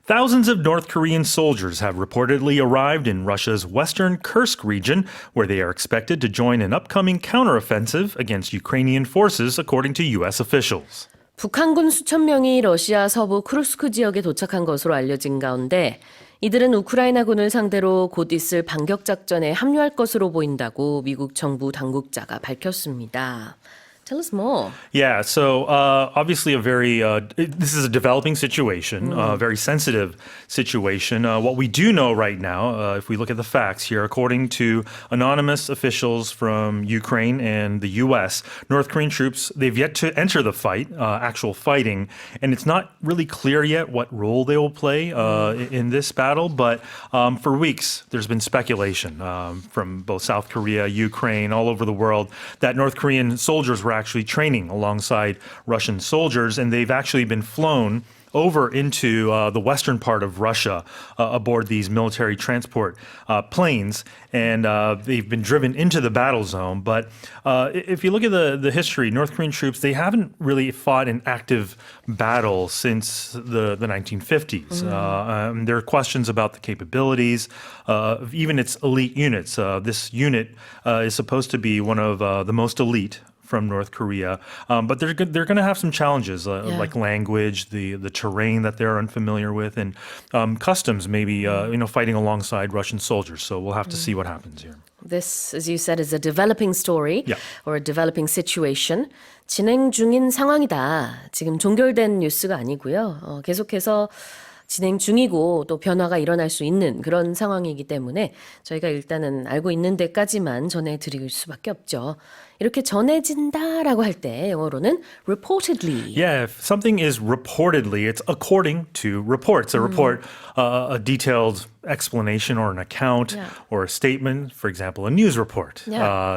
Thousands of North Korean soldiers have reportedly arrived in Russia's western Kursk region, where they are expected to join an upcoming counteroffensive against Ukrainian forces, according to U.S. officials. 북한군 수천 명이 러시아 서부 크루스크 지역에 도착한 것으로 알려진 가운데 이들은 우크라이나군을 상대로 곧 있을 반격 작전에 합류할 것으로 보인다고 미국 정부 당국자가 밝혔습니다. Tell us more. Yeah, so obviously this is a developing situation, a very sensitive situation. What we do know right now, if we look at the facts here, according to anonymous officials from Ukraine and the U.S., North Korean troops, they've yet to enter the fight, actual fighting, and it's not really clear yet what role they will play in this battle, but for weeks there's been speculation from both South Korea, Ukraine, all over the world, that North Korean soldiers were actually training alongside Russian soldiers, and they've actually been flown over into the western part of Russia aboard these military transport planes, and they've been driven into the battle zone. But if you look at the history, North Korean troops, they haven't really fought an active battle since the 1950s. There are questions about the capabilities of even its elite units. This unit is supposed to be one of the most elite from North Korea, but they're going to have some challenges like language, the terrain that they're unfamiliar with, and customs. Maybe fighting alongside Russian soldiers. So we'll have to see what happens here. This, as you said, is a developing story or a developing situation. 진행 중인 상황이다. 지금 종결된 뉴스가 아니고요. 계속해서 진행 중이고 또 변화가 일어날 수 있는 그런 상황이기 때문에 저희가 일단은 알고 있는 데까지만 전해드릴 수밖에 없죠. 이렇게 전해진다라고 할 때 영어로는 reportedly. Yeah, if something is reportedly, it's according to reports. A report, a detailed explanation or an account or a statement, for example, a news report.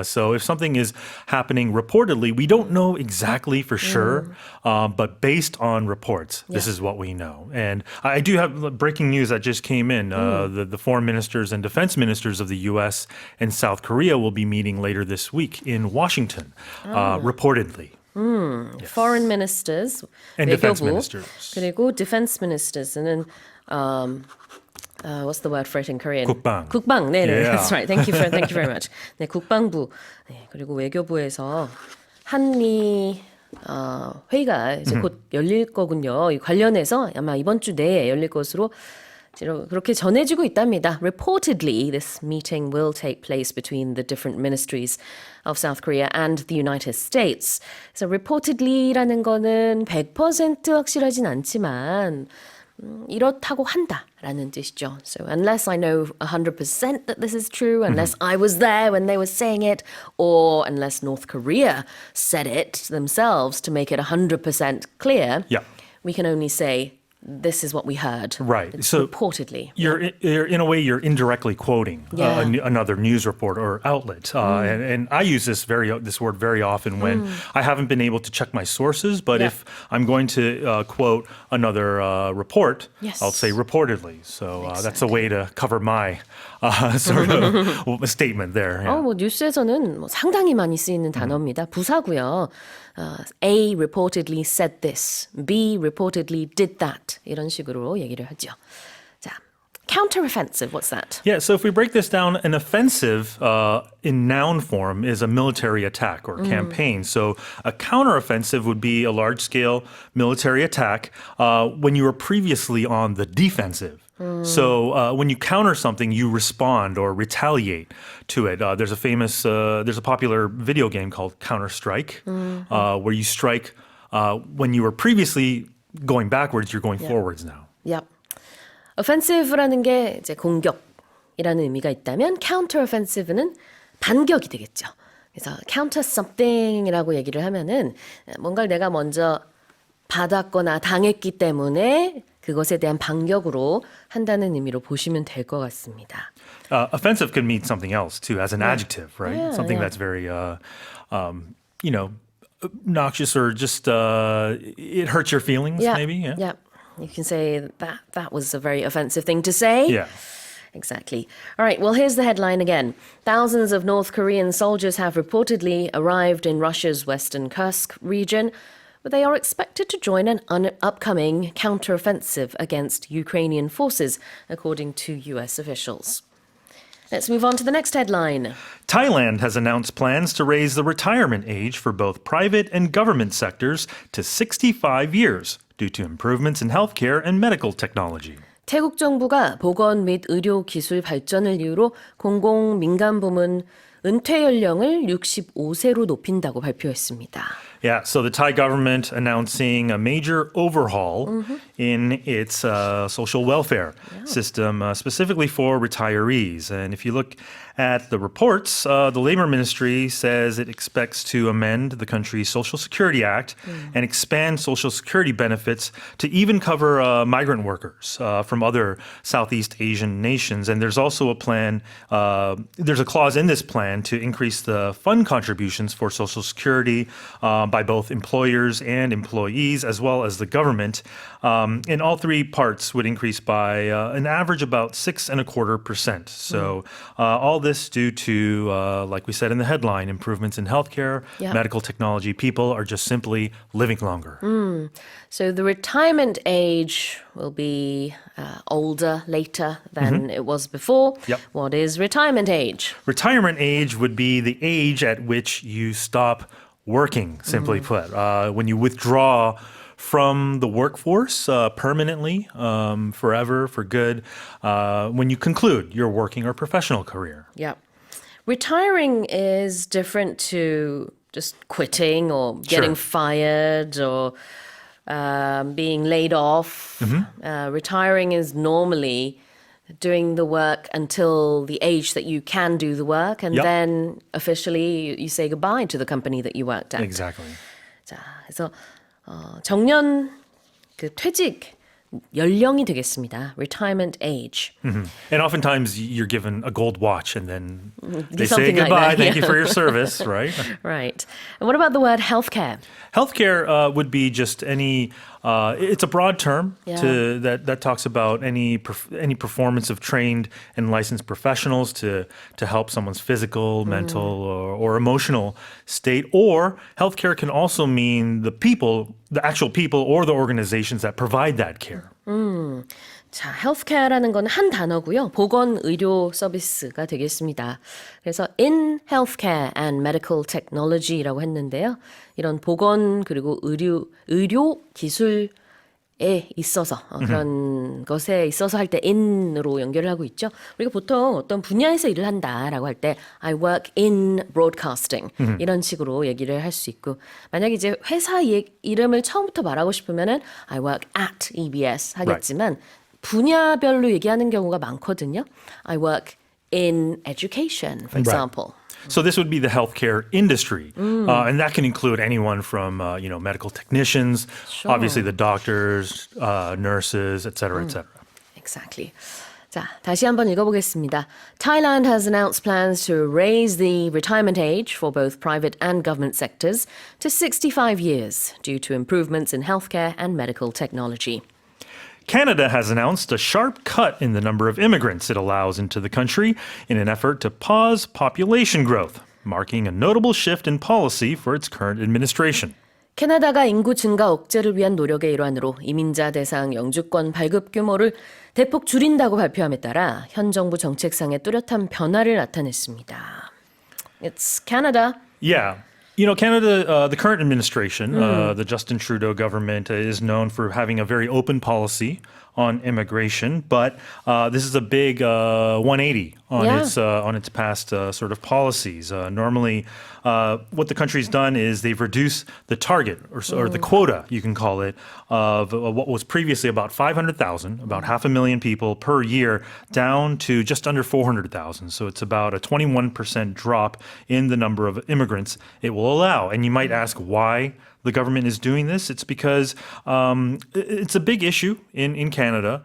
So if something is happening reportedly, we don't know exactly for sure, but based on reports, this is what we know. And I do have breaking news that just came in. The foreign ministers and defense ministers of the U.S. and South Korea will be meeting later this week in Washington, reportedly. Yes. Foreign ministers, and 외교부, defense ministers. 그리고 defense ministers는 what's the word for it in Korean? 국방. 국방. 네, Yeah. that's right. Thank you very much. 네, 국방부. 네, 그리고 외교부에서 한미 회의가 이제 곧 열릴 거군요. 이 관련해서 아마 이번 주 내에 열릴 것으로 그렇게 전해지고 있답니다. Reportedly, this meeting will take place between the different ministries of South Korea and the United States. 그래서 reportedly라는 거는 100% 확실하진 않지만 이렇다고 한다라는 뜻이죠. So unless I know 100% that this is true, unless I was there when they were saying it, or unless North Korea said it themselves to make it 100% clear, we can only say this is what we heard. Right. It's so reportedly. You're in a way, you're indirectly quoting another news report or outlet. And I use this word very often when I haven't been able to check my sources. But if I'm going to quote another report, I'll say reportedly. So that's a way to cover my sort of statement there. Yeah. 뭐 뉴스에서는 뭐 상당히 많이 쓰이는 단어입니다. 부사고요. A reportedly said this. B reportedly did that. 이런 식으로 얘기를 하죠. 자, counteroffensive, what's that? Yeah, so if we break this down, an offensive in noun form is a military attack or campaign. So a counteroffensive would be a large-scale military attack when you were previously on the defensive. So when you counter something, you respond or retaliate to it. There's a popular video game called Counter-Strike, where you strike when you were previously going backwards, you're going forwards now. Yep. Offensive라는 게 이제 공격이라는 의미가 있다면 counteroffensive는 반격이 되겠죠. 그래서 counter something이라고 얘기를 하면은 뭔가를 내가 먼저 받았거나 당했기 때문에 그것에 대한 반격으로 한다는 의미로 보시면 될 것 같습니다. Offensive can mean something else too, as an adjective, right? Something that's very, obnoxious or just it hurts your feelings, maybe. Yeah. You can say that was a very offensive thing to say. Yeah. Exactly. All right, well, here's the headline again. Thousands of North Korean soldiers have reportedly arrived in Russia's western Kursk region, but they are expected to join an upcoming counteroffensive against Ukrainian forces, according to US officials. Let's move on to the next headline. Thailand has announced plans to raise the retirement age for both private and government sectors to 65 years due to improvements in healthcare and medical technology. 태국 정부가 보건 및 의료 기술 발전을 이유로 공공 민간 부문 은퇴 연령을 65세로 높인다고 발표했습니다. Yeah, so the Thai government announcing a major overhaul in its social welfare system, specifically for retirees. And if you look at the reports, the Labor Ministry says it expects to amend the country's Social Security Act and expand Social Security benefits to even cover migrant workers from other Southeast Asian nations. And there's also a plan, there's a clause in this plan to increase the fund contributions for Social Security by both employers and employees, as well as the government. And all three parts would increase by an average about 6.25%. So all this due to, like we said in the headline, improvements in healthcare, medical technology. People are just simply living longer. So the retirement age will be older later than it was before. Yep. What is retirement age? Retirement age would be the age at which you stop working, simply put. When you withdraw from the workforce permanently, forever, for good, when you conclude your working or professional career. Yeah. Retiring is different to just quitting or getting fired or being laid off. Retiring is normally doing the work until the age that you can do the work, and then officially you say goodbye to the company that you worked at. Exactly. 자, 그래서 정년 그 퇴직 연령이 되겠습니다. Retirement age. And oftentimes you're given a gold watch and then they say Something like goodbye, that, thank you for your service, right? Right. And what about the word healthcare? Healthcare would be just any. It's a broad term that talks about any performance of trained and licensed professionals to help someone's physical, mental, or emotional state. Or healthcare can also mean the people, the actual people, or the organizations that provide that care. 자, healthcare라는 건 한 단어고요. 보건 의료 서비스가 되겠습니다. 그래서 in healthcare and medical technology라고 했는데요. 이런 보건 그리고 의료 기술에 있어서 그런 것에 있어서 할 때 in으로 연결을 하고 있죠. 우리가 보통 어떤 분야에서 일을 한다라고 할 때 I work in broadcasting 이런 식으로 얘기를 할 수 있고, 만약에 이제 회사 이름을 처음부터 말하고 싶으면은 I work at EBS 하겠지만 분야별로 얘기하는 경우가 많거든요. I work in education, for example. So this would be the healthcare industry, and that can include anyone from medical technicians, obviously the doctors, nurses, etc., etc. Exactly. 자, 다시 한번 읽어보겠습니다. Thailand has announced plans to raise the retirement age for both private and government sectors to 65 years due to improvements in healthcare and medical technology. Canada has announced a sharp cut in the number of immigrants it allows into the country in an effort to pause population growth, marking a notable shift in policy for its current administration. 캐나다가 인구 증가 억제를 위한 노력의 일환으로 이민자 대상 영주권 발급 규모를 대폭 줄인다고 발표함에 따라 현 정부 정책상의 뚜렷한 변화를 나타냈습니다. It's Canada. Yeah. You know, Canada, the current administration, the Justin Trudeau government, is known for having a very open policy on immigration, but this is a big 180 on its past sort of policies. Normally, what the country's done is they've reduced the target or the quota, you can call it, of what was previously about 500,000, about 500,000 people per year, down to just under 400,000. So it's about a 21% drop in the number of immigrants it will allow. And you might ask why the government is doing this. It's because it's a big issue in Canada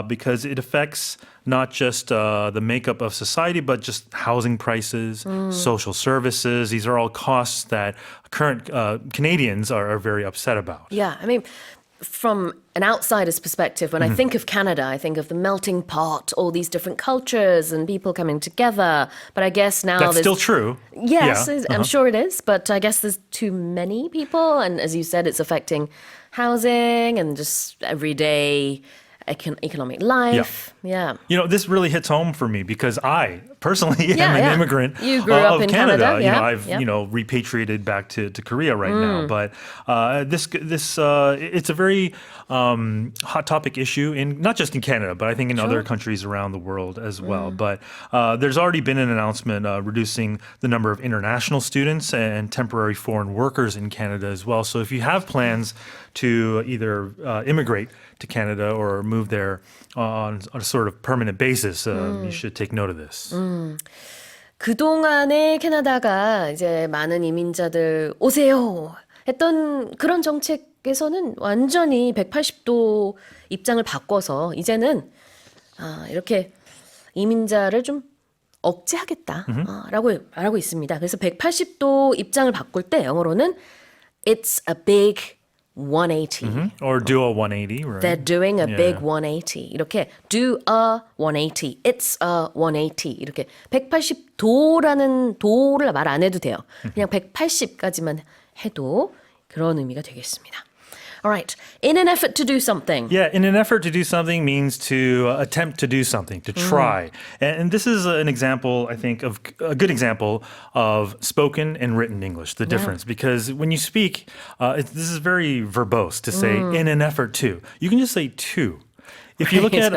because it affects not just the makeup of society, but just housing prices, social services. These are all costs that current Canadians are very upset about. Yeah, I mean, from an outsider's perspective, when I think of Canada, I think of the melting pot, all these different cultures and people coming together. But I guess now That's there's still true. Yes, Yeah. I'm sure it is. But I guess there's too many people. And as you said, it's affecting housing and just everyday economic life. Yeah. You know, this really hits home for me because I personally am Yeah, an yeah. immigrant You grew up of in Canada. Canada, You know, yeah, I've yeah. repatriated back to Korea right now. But this it's a very hot topic issue in not just in Canada, but I think in other countries around the world as well. But there's already been an announcement reducing the number of international students and temporary foreign workers in Canada as well. So if you have plans to either immigrate to Canada or move there on a sort of permanent basis, you should take note of this. 그동안에 캐나다가 이제 많은 이민자들 오세요 했던 그런 정책에서는 완전히 180도 입장을 바꿔서 이제는 이렇게 이민자를 좀 억제하겠다라고 말하고 있습니다. 그래서 180도 입장을 바꿀 때 영어로는 It's a big 180. Or do a 180, right? They're doing a Yeah. big 180. 이렇게 do a 180. It's a 180. 이렇게 180도라는 도를 말 안 해도 돼요. 그냥 180까지만 해도 그런 의미가 되겠습니다. All right. In an effort to do something. Yeah, in an effort to do something means to attempt to do something, to try. And this is an example, I think, of a good example of spoken and written English, the difference. Because when you speak, this is very verbose to say in an effort to. You can just say to. If you look at,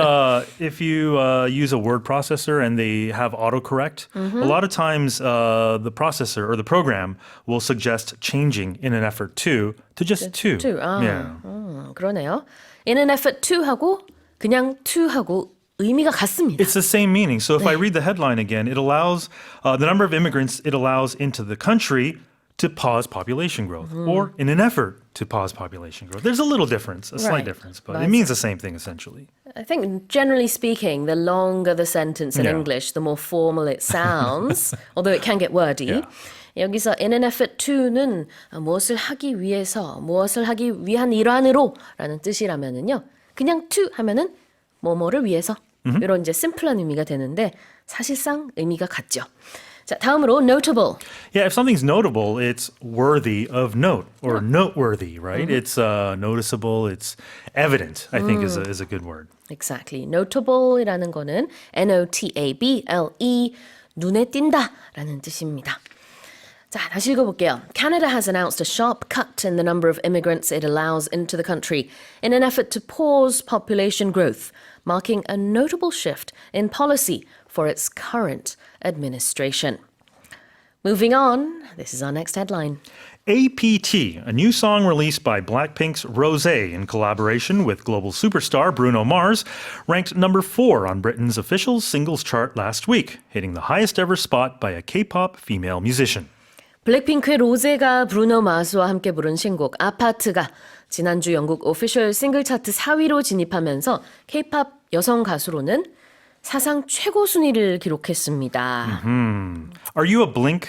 if you use a word processor and they have autocorrect, a lot of times the processor or the program will suggest changing in an effort to just to. Yeah. 그러네요. In an effort to 하고 그냥 to 하고 의미가 같습니다. It's the same meaning. So if I read the headline again, it allows the number of immigrants it allows into the country to pause population growth or in an effort to pause population growth. There's a little difference, a slight Right. difference, but it means the same thing essentially. I think generally speaking, the longer the sentence in Yeah. English, the more formal it sounds, although it can get wordy. Yeah. 여기서 in an effort to는 무엇을 하기 위해서, 무엇을 하기 위한 일환으로 라는 뜻이라면은요. 그냥 to 하면은 뭐뭐를 위해서 이런 이제 심플한 의미가 되는데 사실상 의미가 같죠. 자, 다음으로 notable. Yeah, if something's notable, it's worthy of note or noteworthy, right? It's noticeable, it's evident, I think is a good word. Exactly. Notable이라는 거는 N-O-T-A-B-L-E 눈에 띈다라는 뜻입니다. 자, 다시 읽어볼게요. Canada has announced a sharp cut in the number of immigrants it allows into the country in an effort to pause population growth, marking a notable shift in policy for its current administration. Moving on, this is our next headline. APT, a new song released by Blackpink's Rosé in collaboration with global superstar Bruno Mars, ranked number 4 on Britain's official singles chart last week, hitting the highest ever spot by a K-pop female musician. 블랙핑크의 로제가 브루노 마스와 함께 부른 신곡 아파트가 지난주 영국 오피셜 싱글 차트 4위로 진입하면서 K-팝 여성 가수로는 사상 최고 순위를 기록했습니다. Are you a Blink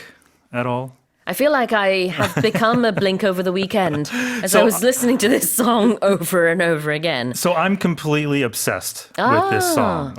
at all? I feel like I have become a Blink over the weekend as I was listening to this song over and over again. So I'm completely obsessed with this song.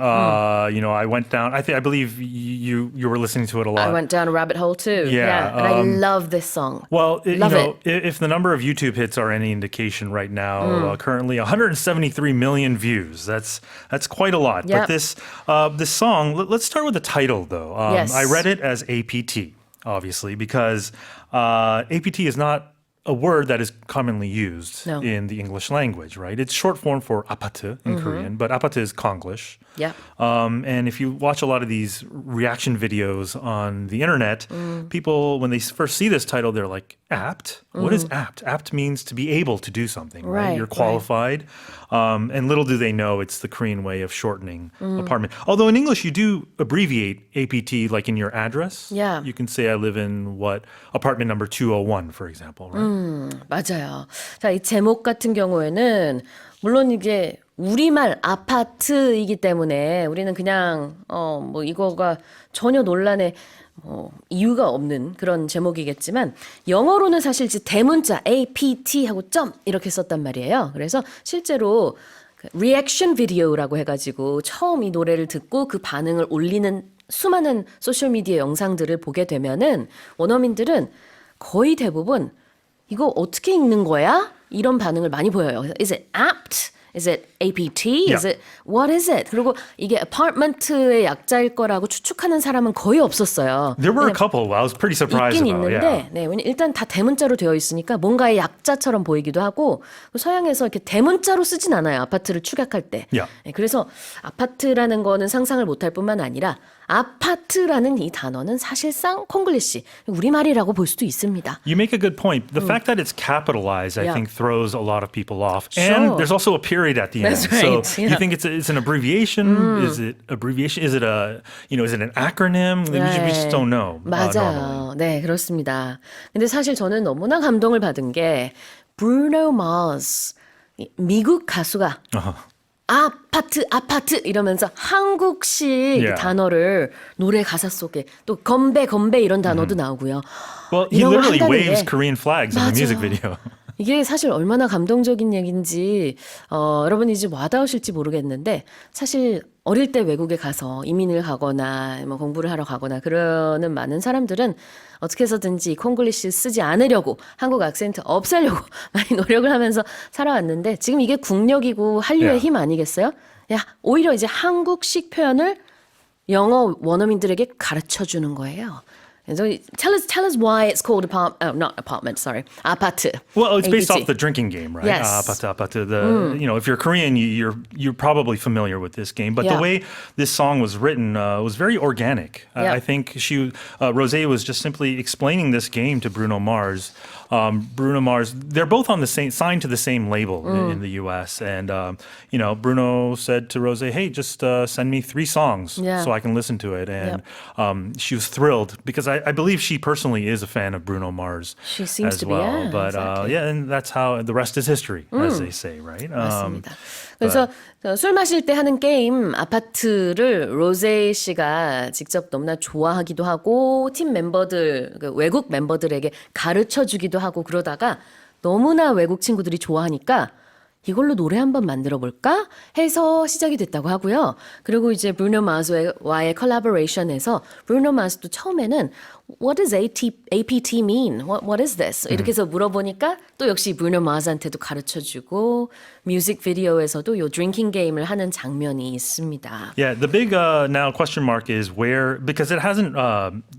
You know, I went down. I believe you were listening to it a lot. I went down a rabbit hole too. Yeah, And I love this song. Well, Love if the number of YouTube hits are any indication right now, currently 173 million views. That's quite a lot. Yep. But this song, let's start with the title though. Yes. I read it as APT, obviously, because APT is not a word that is commonly used No. in the English language, right? It's short form for 아파트 in Korean, but 아파트 is Konglish. Yeah. And if you watch a lot of these reaction videos on the internet, people, when they first see this title, they're like, apt? What is apt? Apt means to be able to do something, right? Right, You're qualified. And little do they know it's the Korean way of shortening apartment. Although in English, you do abbreviate APT like in your address. Yeah. You can say I live in apartment number 201, for example, right? 맞아요. 자, 이 제목 같은 경우에는 물론 이게 우리말 아파트이기 때문에 우리는 그냥 뭐 이거가 전혀 논란의 이유가 없는 그런 제목이겠지만 영어로는 사실 이제 대문자 APT 하고 점 이렇게 썼단 말이에요. 그래서 실제로 리액션 비디오라고 해가지고 처음 이 노래를 듣고 그 반응을 올리는 수많은 소셜미디어 영상들을 보게 되면은 원어민들은 거의 대부분 이거 어떻게 읽는 거야? 이런 반응을 많이 보여요. Is it apt? Is it APT? Is it what is it? 그리고 이게 apartment의 약자일 거라고 추측하는 사람은 거의 없었어요. There were a couple. I was pretty surprised 있긴 about. 있는데, Yeah. 네, 왜냐 일단 다 대문자로 되어 있으니까 뭔가의 약자처럼 보이기도 하고 서양에서 이렇게 대문자로 쓰진 않아요. 아파트를 축약할 때. Yeah. 네, 그래서 아파트라는 거는 상상을 못할 뿐만 아니라 아파트라는 이 단어는 사실상 콩글리시 우리말이라고 볼 수도 있습니다. You make a good point. The fact that it's capitalized, I Yeah. think, throws a lot of people off. Sure. And there's also a period at the That's end. right, So yeah. you think it's an abbreviation? Is it abbreviation? Is it is it an acronym? We just don't know. 맞아요. 네, 그렇습니다. 근데 사실 저는 너무나 감동을 받은 게 브루노 마스 미국 가수가 아파트 이러면서 한국식 Yeah. 단어를 노래 가사 속에 또 건배 이런 단어도 나오고요. Well, he 이런 걸 literally 한다는 waves 게 Korean flags in the music 맞아. video. 이게 사실 얼마나 감동적인 얘기인지 여러분이 이제 와닿으실지 모르겠는데 사실 어릴 때 외국에 가서 이민을 가거나 뭐 공부를 하러 가거나 그러는 많은 사람들은 어떻게 해서든지 콩글리시 쓰지 않으려고 한국 악센트 없애려고 많이 노력을 하면서 살아왔는데 지금 이게 국력이고 한류의 Yeah. 힘 아니겠어요? 야, 오히려 이제 한국식 표현을 영어 원어민들에게 가르쳐 주는 거예요. So tell us why it's called not apartment, sorry, 아파트. Well, it's based APT. off the drinking game, right? Yes. 아파트. If you're Korean, you're probably familiar with this game. But Yeah. the way this song was written was very organic. Yeah. I think Rosé was just simply explaining this game to Bruno Mars. Bruno Mars, they're both on the same, signed to the same label in the U.S. And Bruno said to Rosé, "Hey, just send me 3 songs Yeah. so I can listen to it." And she was thrilled because I believe she personally is a fan of Bruno Mars. She seems as to be, well. yeah, But exactly. and that's how the rest is history, as they say, right? 맞습니다. 그래서 술 마실 때 하는 게임 아파트를 로제 씨가 직접 너무나 좋아하기도 하고 팀 멤버들 외국 멤버들에게 가르쳐 주기도 하고 그러다가 너무나 외국 친구들이 좋아하니까 이걸로 노래 한번 만들어 볼까 해서 시작이 됐다고 하고요. 그리고 이제 브루노 마스와의 콜라보레이션에서 브루노 마스도 처음에는 What does APT mean? What is this? 이렇게 해서 물어보니까 또 역시 브루노 마스한테도 가르쳐주고 뮤직비디오에서도 요 드링킹 게임을 하는 장면이 있습니다. Yeah, the big now question mark is where, because it hasn't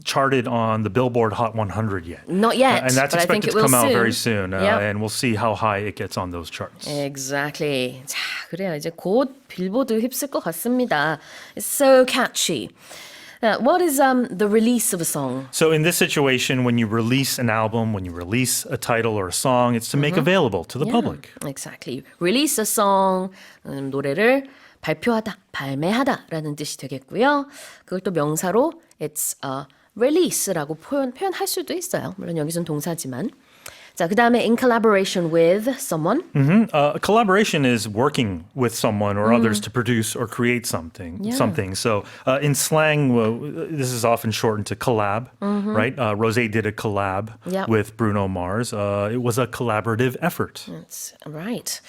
charted on the Billboard Hot 100 yet. Not yet, And that's but I think expected it to will come out soon. very soon. Yep. And we'll see how high it gets on those charts. Exactly. 자, 그래요. 이제 곧 빌보드 휩쓸 것 같습니다. It's so catchy. What is the release of a song? So in this situation, when you release an album, when you release a title or a song, it's to make available to the public. Exactly. Release a song. 노래를 발표하다, 발매하다라는 뜻이 되겠고요. 그걸 또 명사로 it's a release라고 표현할 수도 있어요. 물론 여기서는 동사지만. 자, 그다음에 in collaboration with someone. Collaboration is working with someone or others to produce or create something. Yeah. So in slang, this is often shortened to collab, right? Rosé did a collab Yep. with Bruno Mars. It was a collaborative effort. That's right.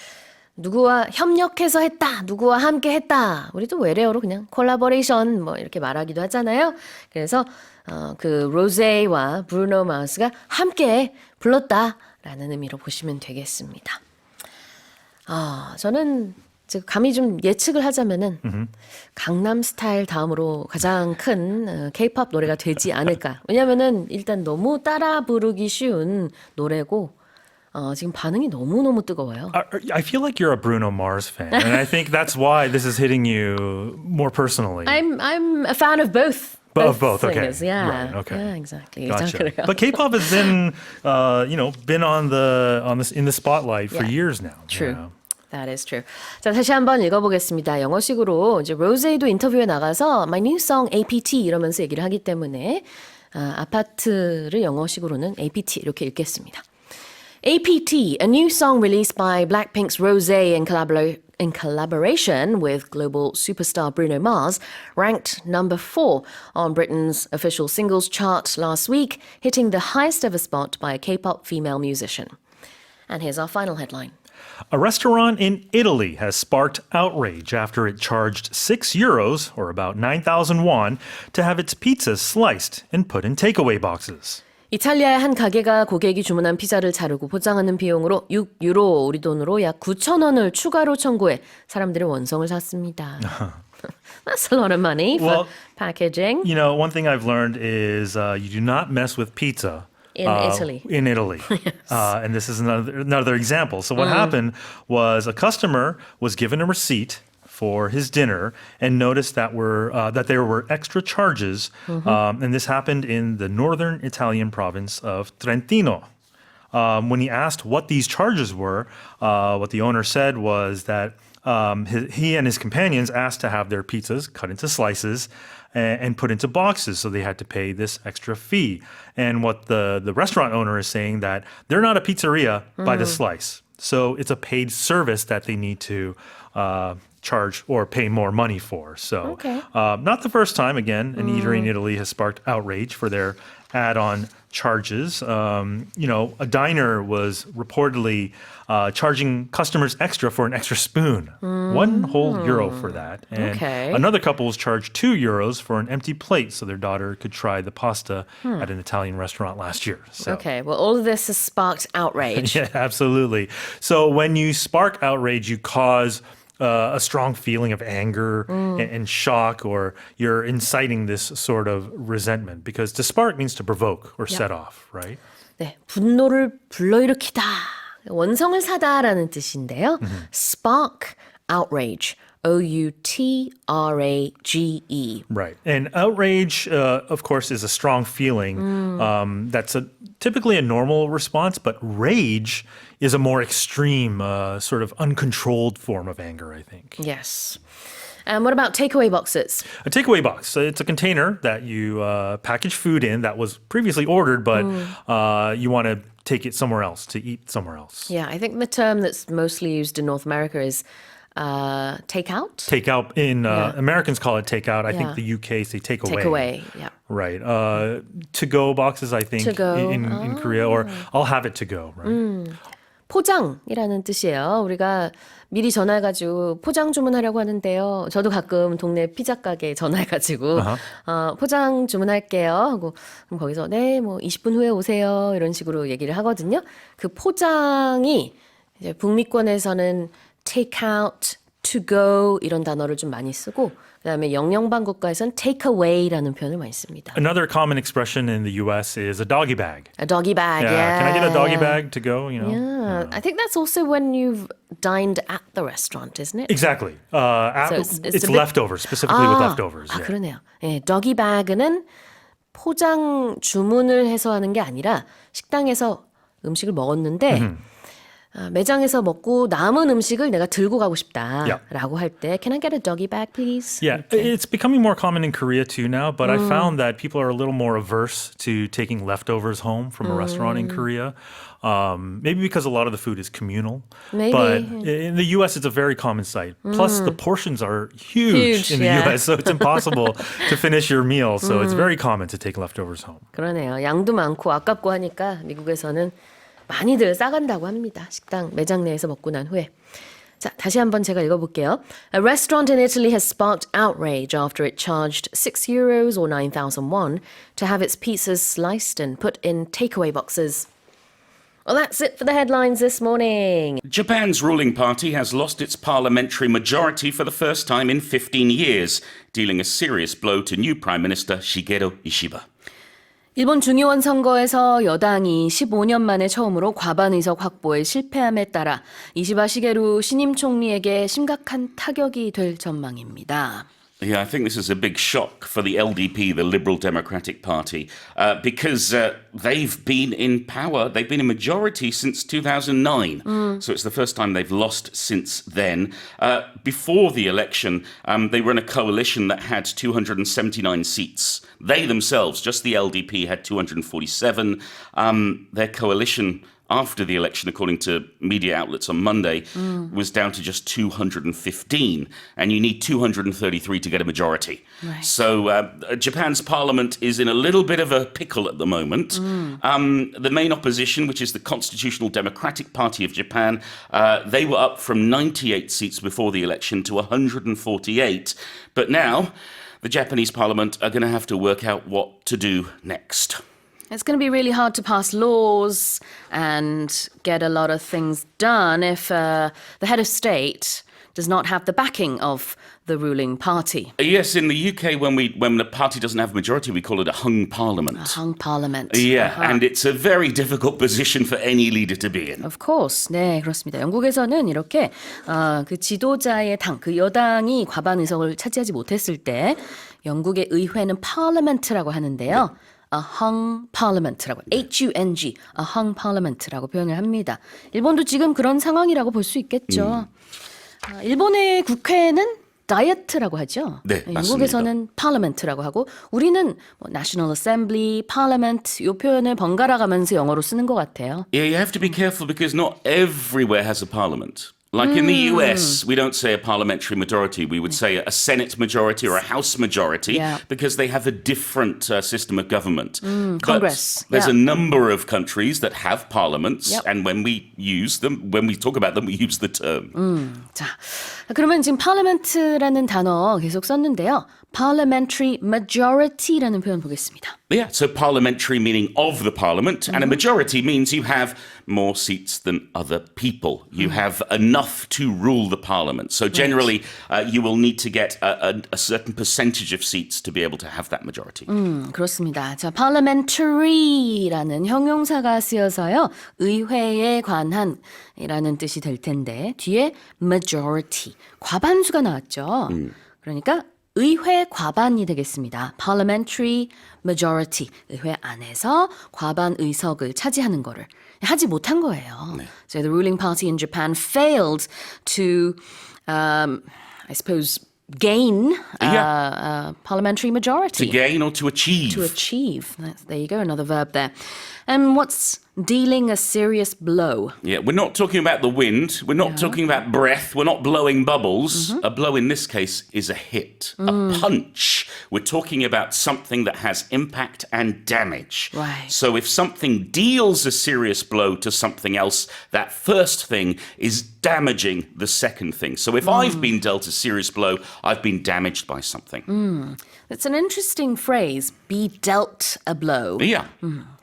누구와 협력해서 했다, 누구와 함께 했다. 우리도 외래어로 그냥 콜라보레이션 뭐 이렇게 말하기도 하잖아요. 그래서 그 로제와 브루노 마스가 함께 불렀다라는 의미로 보시면 되겠습니다. 저는 지금 감히 좀 예측을 하자면은 강남 스타일 다음으로 가장 큰 K-pop 노래가 되지 않을까. 왜냐면은 일단 너무 따라 부르기 쉬운 노래고. 지금 반응이 너무너무 뜨거워요. I feel like you're a Bruno Mars fan, and I think that's why this is hitting you more personally. I'm a fan of both. Of both, okay. singers. Yeah. Right, okay. Yeah, exactly. Gotcha. 그래요. But K-pop has been, been in the spotlight for Yeah. years now. True. Yeah. That is true. 자, 다시 한번 읽어보겠습니다. 영어식으로 이제 로제이도 인터뷰에 나가서 My new song APT 이러면서 얘기를 하기 때문에 아파트를 영어식으로는 APT 이렇게 읽겠습니다. APT, a new song released by Blackpink's Rosé in in collaboration with global superstar Bruno Mars, ranked number 4 on Britain's official singles chart last week, hitting the highest ever spot by a K-pop female musician. And here's our final headline. A restaurant in Italy has sparked outrage after it charged €6, or about 9,000 won, to have its pizzas sliced and put in takeaway boxes. 이탈리아의 한 가게가 고객이 주문한 피자를 자르고 포장하는 비용으로 6유로, 우리 돈으로 약 9,000원을 추가로 청구해 사람들의 원성을 샀습니다. That's a lot of money for packaging. You know, one thing I've learned is you do not mess with pizza. In Italy. In Italy. Yes. And this is another example. So what happened was a customer was given a receipt for his dinner and noticed that there were extra charges. And this happened in the northern Italian province of Trentino. When he asked what these charges were, what the owner said was that he and his companions asked to have their pizzas cut into slices and put into boxes, so they had to pay this extra fee. And what the restaurant owner is saying that they're not a pizzeria by the slice. So it's a paid service that they need to charge or pay more money for. So not the first time, again, an eatery in Italy has sparked outrage for their add-on charges. A diner was reportedly charging customers extra for an extra spoon. €1 whole for that. And another couple was charged €2 for an empty plate so their daughter could try the pasta at an Italian restaurant last year. So. Okay, well, all of this has sparked outrage. Yeah, absolutely. So when you spark outrage, you cause a strong feeling of anger and shock, or you're inciting this sort of resentment, because to spark means to provoke or set off, right? 네, 분노를 불러일으키다, 원성을 사다라는 뜻인데요. Spark, outrage. Outrage. Right. And outrage, of course, is a strong feeling. That's typically a normal response, but rage is a more extreme, sort of uncontrolled form of anger, I think. Yes. And what about takeaway boxes? A takeaway box. It's a container that you package food in that was previously ordered, but you want to take it somewhere else, to eat somewhere else. Yeah, I think the term that's mostly used in North America is takeout. Takeout in Americans call it takeout. I think the UK say takeaway. Takeaway, yeah. Right. To-go boxes, I think, To-go. in Korea, or I'll have it to go, right? 포장이라는 뜻이에요. 우리가 미리 전화해가지고 포장 주문하려고 하는데요. 저도 가끔 동네 피자 가게에 전화해가지고 포장 주문할게요 하고, 그럼 거기서 네, 뭐 20분 후에 오세요 이런 식으로 얘기를 하거든요. 그 포장이 이제 북미권에서는 take out, to go 이런 단어를 좀 많이 쓰고, 그다음에 영영방 국가에서는 take away라는 표현을 많이 씁니다. Another common expression in the US is a doggy bag. A doggy bag, yeah. Can I get a doggy bag to go? Yeah. I think that's also when you've dined at the restaurant, isn't it? Exactly. It's a bit- leftovers, specifically with leftovers. 아, 그러네요. 예, doggy bag는 포장 주문을 해서 하는 게 아니라 식당에서 음식을 먹었는데 매장에서 먹고 남은 음식을 내가 들고 가고 싶다라고 할 때 Can I get a doggy bag, please? Yeah, it's becoming more common in Korea too now, but I found that people are a little more averse to taking leftovers home from a restaurant in Korea. Maybe because a lot of the food is communal. Maybe. But in the US, it's a very common sight. Plus, the portions are huge in the US, so it's impossible to finish your meal. So it's very common to take leftovers home. 그러네요. 양도 많고 아깝고 하니까 미국에서는 많이들 싸간다고 합니다. 식당 매장 내에서 먹고 난 후에. 자, 다시 한번 제가 읽어볼게요. A restaurant in Italy has sparked outrage after it charged €6 or 9,000 won to have its pizzas sliced and put in takeaway boxes. Well, that's it for the headlines this morning. Japan's ruling party has lost its parliamentary majority for the first time in 15 years, dealing a serious blow to new Prime Minister Shigeru Ishiba. 일본 중의원 선거에서 여당이 15년 만에 처음으로 과반 의석 확보에 실패함에 따라 이시바 시게루 신임 총리에게 심각한 타격이 될 전망입니다. Yeah, I think this is a big shock for the LDP, the Liberal Democratic Party, because they've been in power. They've been in majority since 2009. So it's the first time they've lost since then. Before the election, they were in a coalition that had 279 seats. They themselves, just the LDP, had 247. Their coalition after the election, according to media outlets on Monday, was down to just 215. And you need 233 to get a majority. Right. So Japan's parliament is in a little bit of a pickle at the moment. The main opposition, which is the Constitutional Democratic Party of Japan, they were up from 98 seats before the election to 148. But now the Japanese parliament are going to have to work out what to do next. It's going to be really hard to pass laws and get a lot of things done if the head of state does not have the backing of the ruling party. Yes, in the UK, when the party doesn't have a majority, we call it a hung parliament. A hung parliament. Yeah, and it's a very difficult position for any leader to be in. Of course. 네, 그렇습니다. 영국에서는 이렇게 그 지도자의 당, 그 여당이 과반 의석을 차지하지 못했을 때 영국의 의회는 parliament라고 하는데요. A hung parliament라고, H-U-N-G, a hung parliament라고 표현을 합니다. 일본도 지금 그런 상황이라고 볼 수 있겠죠. 일본의 국회는 다이어트라고 하죠. 네, 맞습니다. 영국에서는 parliament라고 하고 우리는 뭐 National Assembly, Parliament 이 표현을 번갈아 가면서 영어로 쓰는 것 같아요. Yeah, you have to be careful because not everywhere has a parliament. Like in the US, we don't say a parliamentary majority. We would say a Senate majority or a House majority because they have a different system of government. Congress. But there's a number of countries that have parliaments, and when we use them, when we talk about them, we use the term. 자, 그러면 지금 parliament라는 단어 계속 썼는데요. Parliamentary majority라는 표현 보겠습니다. Yeah, so parliamentary meaning of the parliament, and a majority means you have more seats than other people. You have enough to rule the parliament. So generally, you will need to get a certain percentage of seats to be able to have that majority. 그렇습니다. 자, parliamentary라는 형용사가 쓰여서요. 의회에 관한이라는 뜻이 될 텐데 뒤에 majority, 과반수가 나왔죠. 그러니까 의회 과반이 되겠습니다. Parliamentary majority, 의회 안에서 과반 의석을 차지하는 거를 하지 못한 거예요. 네. So the ruling party in Japan failed to, I suppose, gain parliamentary majority. To gain or to achieve. To achieve. There you go, another verb there. And what's dealing a serious blow? Yeah, we're not talking about the wind. We're not talking about breath. We're not blowing bubbles. A blow in this case is a hit, a punch. We're talking about something that has impact and damage. Right. So if something deals a serious blow to something else, that first thing is damaging the second thing. So if I've been dealt a serious blow, I've been damaged by something. It's an interesting phrase, be dealt a blow. Yeah.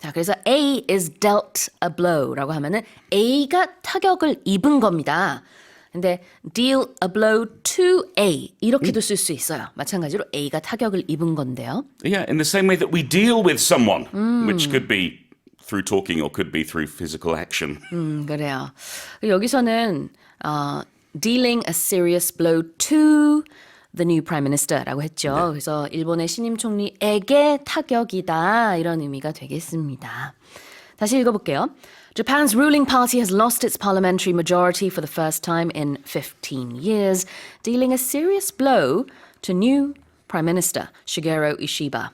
자, 그래서 A is dealt a blow라고 하면은 A가 타격을 입은 겁니다. 근데 deal a blow to A 이렇게도 쓸 수 있어요. 마찬가지로 A가 타격을 입은 건데요. Yeah, in the same way that we deal with someone, which could be through talking or could be through physical action. 그래요. 여기서는 dealing a serious blow to the new prime minister라고 했죠. 네. 그래서 일본의 신임 총리에게 타격이다 이런 의미가 되겠습니다. 다시 읽어볼게요. Japan's ruling party has lost its parliamentary majority for the first time in 15 years, dealing a serious blow to new prime minister Shigeru Ishiba.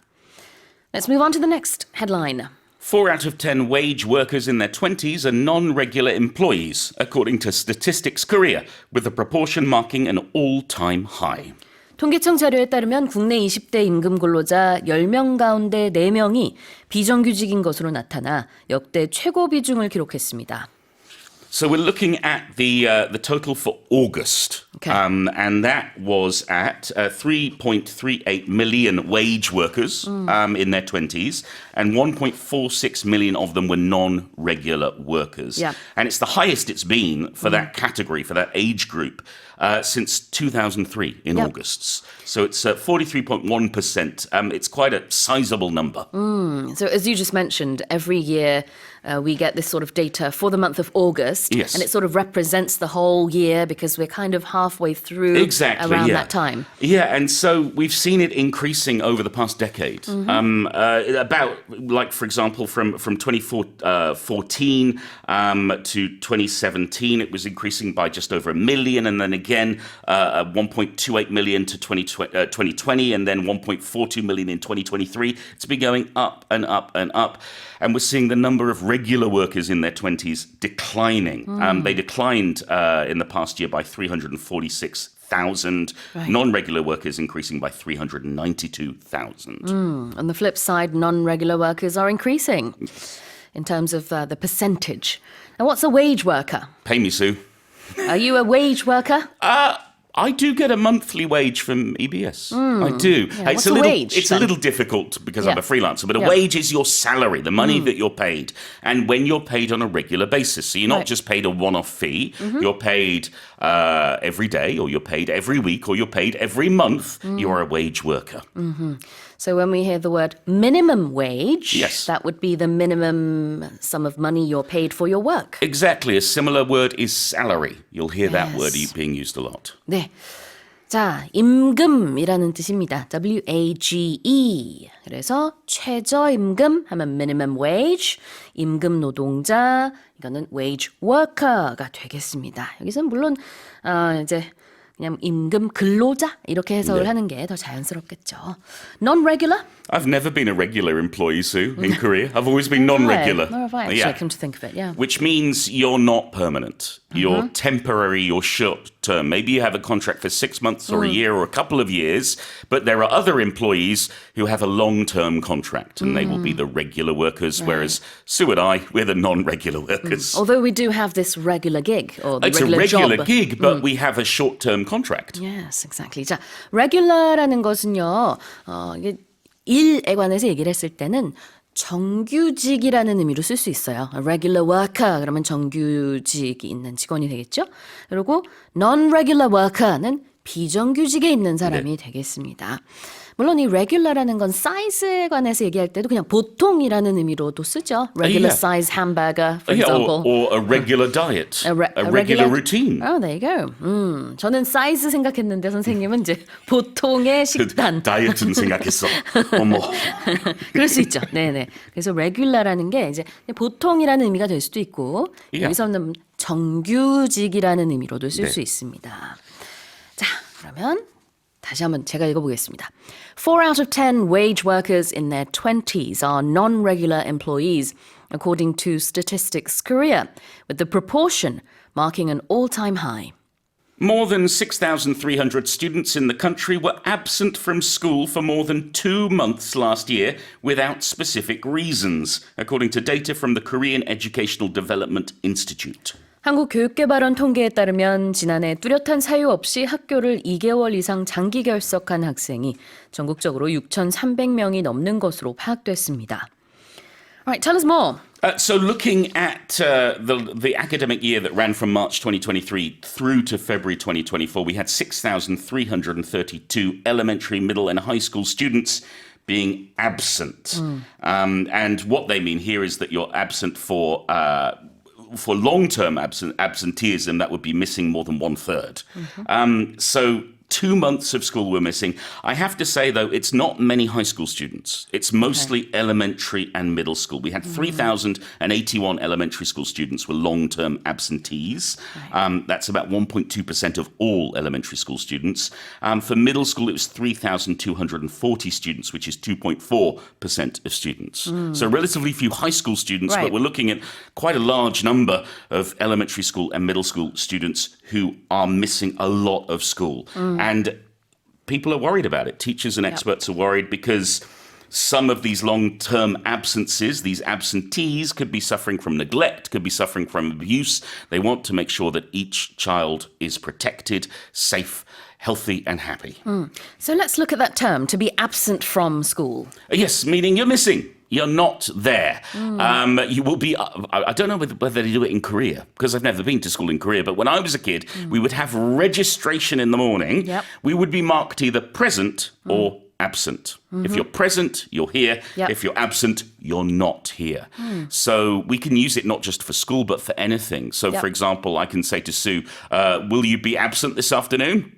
Let's move on to the next headline. 4 out of 10 wage workers in their 20s are non-regular employees, according to Statistics Korea, with the proportion marking an all-time high. 통계청 자료에 따르면 국내 20대 임금 근로자 10명 가운데 4명이 비정규직인 것으로 나타나 역대 최고 비중을 기록했습니다. So we're looking at the total for August, Okay. and that was at 3.38 million wage workers in their 20s, and 1.46 million of them were non-regular workers. Yeah. And it's the highest it's been for that category, for that age group, since 2003 in Yep. August. So it's 43.1%. It's quite a sizable number. So as you just mentioned, every year we get this sort of data for the month of August. Yes. And it sort of represents the whole year because we're kind of halfway through around that time. Yeah, and so we've seen it increasing over the past decade. About, like, for example, from 2014 to 2017, it was increasing by just over 1 million, and then again 1.28 million to 2020, and then 1.42 million in 2023. It's been going up and up and up. And we're seeing the number of regular workers in their 20s declining. They declined in the past year by 346,000. Right. Non-regular workers increasing by 392,000. On the flip side, non-regular workers are increasing in terms of the percentage. Now, what's a wage worker? Pay me, Sue. Are you a wage worker? I do get a monthly wage from EBS. I do. Yeah, what's a wage, It's then? a little difficult because I'm Yeah. a freelancer, but a Yeah. wage is your salary, the money that you're paid, and when you're paid on a regular basis. So you're not Right. just paid a one-off fee. You're paid every day, or you're paid every week, or you're paid every month. You are a wage worker. So when we hear the word minimum wage, Yes. that would be the minimum sum of money you're paid for your work. Exactly. A similar word is salary. You'll hear that word Yes. being used a lot. 네. 자, 임금이라는 뜻입니다. WAGE. 그래서 최저임금 하면 minimum wage, 임금 노동자, 이거는 wage worker가 되겠습니다. 여기서는 물론 이제 그냥 임금 근로자 이렇게 해석을 네. 하는 게 더 자연스럽겠죠. Non-regular? I've never been a regular employee, Sue, in Korea. I've always been non-regular. Nor have I, actually, come to think of it, yeah. Which means you're not permanent. You're temporary, you're short term. Maybe you have a contract for 6 months or a year or a couple of years, but there are other employees who have a long-term contract and they will be the regular workers, whereas Sue and I, we're the non-regular workers. Although we do have this regular gig or the It's a regular regular job. gig, but we have a short-term contract. Yes, exactly. 자, regular라는 것은요, 이게 일에 관해서 얘기를 했을 때는 정규직이라는 의미로 쓸 수 있어요. Regular worker 그러면 정규직이 있는 직원이 되겠죠. 그리고 non-regular worker는 비정규직에 있는 사람이 되겠습니다. 물론 이 regular라는 건 사이즈에 관해서 얘기할 때도 그냥 보통이라는 의미로도 쓰죠. Regular Yeah. size hamburger, for Yeah, example. or a regular diet, A regular routine. Oh, there you go. 저는 사이즈 생각했는데 선생님은 이제 보통의 식단. 다이어트는 생각했어. 어머. 그럴 수 있죠. 네네. 그래서 regular라는 게 이제 보통이라는 의미가 될 수도 있고 Yeah. 여기서는 정규직이라는 의미로도 쓸 수 네. 있습니다. 자, 그러면 다시 한번 제가 읽어보겠습니다. 4 out of 10 wage workers in their 20s are non-regular employees, according to Statistics Korea, with the proportion marking an all-time high. More than 6,300 students in the country were absent from school for more than 2 months last year without specific reasons, according to data from the Korean Educational Development Institute. 한국교육개발원 통계에 따르면 지난해 뚜렷한 사유 없이 학교를 2개월 이상 장기 결석한 학생이 전국적으로 6,300명이 넘는 것으로 파악됐습니다. All right, tell us more. So looking at the academic year that ran from March 2023 through to February 2024, we had 6,332 elementary, middle and high school students being absent. And what they mean here is that you're absent for long-term absenteeism, that would be missing more than 1/3. So 2 months of school were missing. I have to say, though, it's not many high school students. It's mostly elementary and middle school. We had 3,081 elementary school students were long-term absentees. That's about 1.2% of all elementary school students. For middle school, it was 3,240 students, which is 2.4% of students. So relatively few high school students, Right. but we're looking at quite a large number of elementary school and middle school students who are missing a lot of school. And people are worried about it. Teachers and experts are worried because some of these long-term absences, these absentees, could be suffering from neglect, could be suffering from abuse. They want to make sure that each child is protected, safe, healthy and happy. So let's look at that term, to be absent from school. Yes, meaning you're missing. You're not there. You will be, I don't know whether they do it in Korea, because I've never been to school in Korea, but when I was a kid, we would have registration in the morning. Yep. We would be marked either present or absent. If you're present, you're here. Yep. If you're absent, you're not here. So we can use it not just for school, but for anything. So Yep. for example, I can say to Sue, will you be absent this afternoon?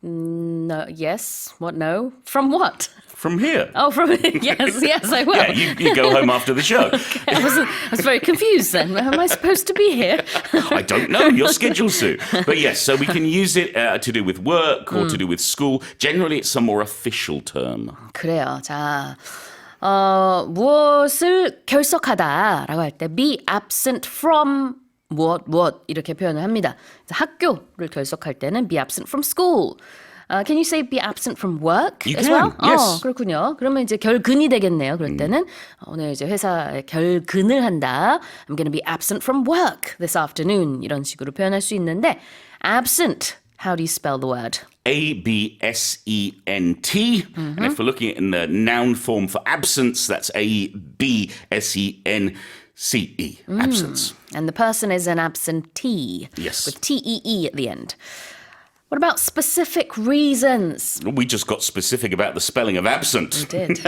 No, yes, what, no? From what? From here. Oh, from, yes, I will. Yeah, you go home after the show. I was very confused then. Am I supposed to be here? I don't know, your schedule, Sue. But yes, so we can use it to do with work or to do with school. Generally, it's a more official term. 그래요. 자, 무엇을 결석하다라고 할 때 be absent from 무엇 이렇게 표현을 합니다. 학교를 결석할 때는 be absent from school. Can you say be absent from work You as can, well? yes. 그렇군요. 그러면 이제 결근이 되겠네요. 그럴 때는 오늘 이제 회사에 결근을 한다. I'm going to be absent from work this afternoon. 이런 식으로 표현할 수 있는데 absent, how do you spell the word? A-B-S-E-N-T. And if we're looking at in the noun form for absence, that's A-B-S-E-N-C-E. Absence. And the person is an absentee. Yes. With T-E-E at the end. What about specific reasons? We just got specific about the spelling of absent. We did.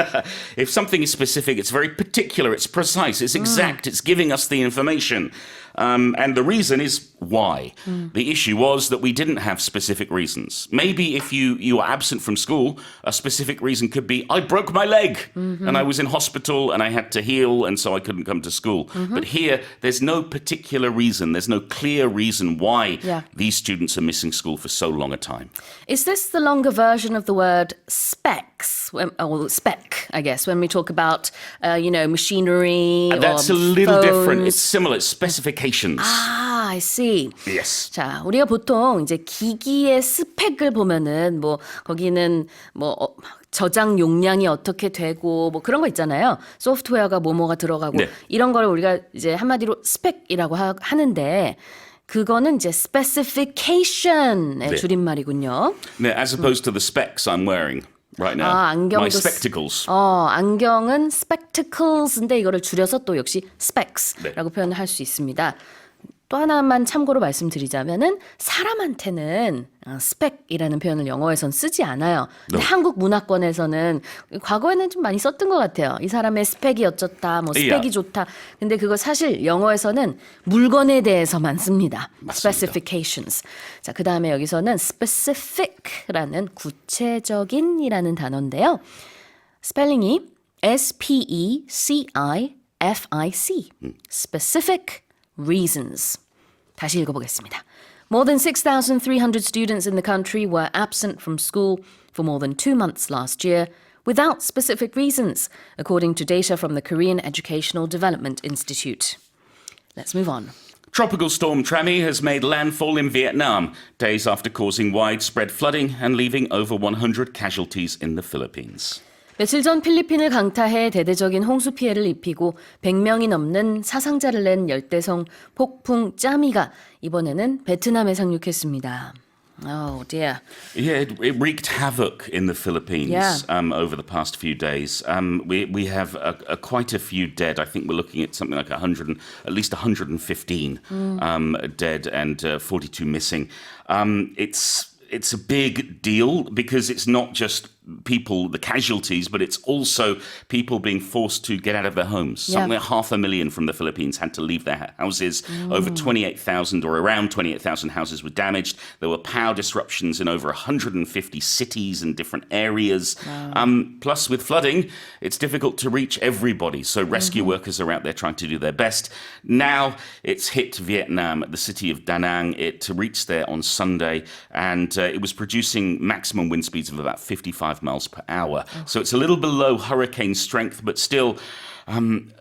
If something is specific, it's very particular, it's precise, it's exact, it's giving us the information. And the reason is why. The issue was that we didn't have specific reasons. Maybe if you were absent from school, a specific reason could be, I broke my leg and I was in hospital and I had to heal and so I couldn't come to school. But here, there's no particular reason, there's no clear reason why these students are missing school for so long a time. Is this the longer version of the word specs? Or spec, I guess, when we talk about, machinery That's or a little phones. different. It's similar. It's specifications. Ah, I see. Yes. 자, 우리가 보통 이제 기기의 스펙을 보면은 거기는 저장 용량이 어떻게 되고 그런 거 있잖아요. 소프트웨어가 뭐가 들어가고 네. 이런 걸 우리가 이제 한마디로 스펙이라고 하는데 그거는 이제 specification의 네. 줄임말이군요. Now, as opposed to the specs I'm wearing right now. 안경도 My spectacles. 안경은 spectacles인데 이거를 줄여서 또 역시 specs라고 네. 표현을 할 수 있습니다. 또 하나만 참고로 말씀드리자면은 사람한테는 spec이라는 표현을 영어에선 쓰지 않아요. 근데 한국 문화권에서는 과거에는 좀 많이 썼던 것 같아요. 이 사람의 스펙이 어쩌다, 스펙이 좋다. 근데 그거 사실 영어에서는 물건에 대해서만 씁니다. 맞습니다. specifications. 자, 그 다음에 여기서는 specific라는 구체적인이라는 단어인데요. 스펠링이 S-P-E-C-I-F-I-C. specific reasons. 다시 읽어보겠습니다. More than 6,300 students in the country were absent from school for more than 2 months last year without specific reasons, according to data from the Korean Educational Development Institute. Let's move on. Tropical storm Trami has made landfall in Vietnam, days after causing widespread flooding and leaving over 100 casualties in the Philippines. 며칠 전 필리핀을 강타해 대대적인 홍수 피해를 입히고 100명이 넘는 사상자를 낸 열대성 폭풍 짜미가 이번에는 베트남에 상륙했습니다. Oh dear. Yeah, it wreaked havoc in the Philippines over the past few days. We have quite a few dead. I think we're looking at something like at least 115 dead and 42 missing. It's a big deal because it's not just people, the casualties, but it's also people being forced to get out of their homes. Something like 500,000 from the Philippines had to leave their houses. Over 28,000 or around 28,000 houses were damaged. There were power disruptions in over 150 cities and different areas. Plus, with flooding, it's difficult to reach everybody. So rescue workers are out there trying to do their best. Now it's hit Vietnam, the city of Da Nang. It reached there on Sunday, and it was producing maximum wind speeds of about 55 miles per hour. So it's a little below hurricane strength, but still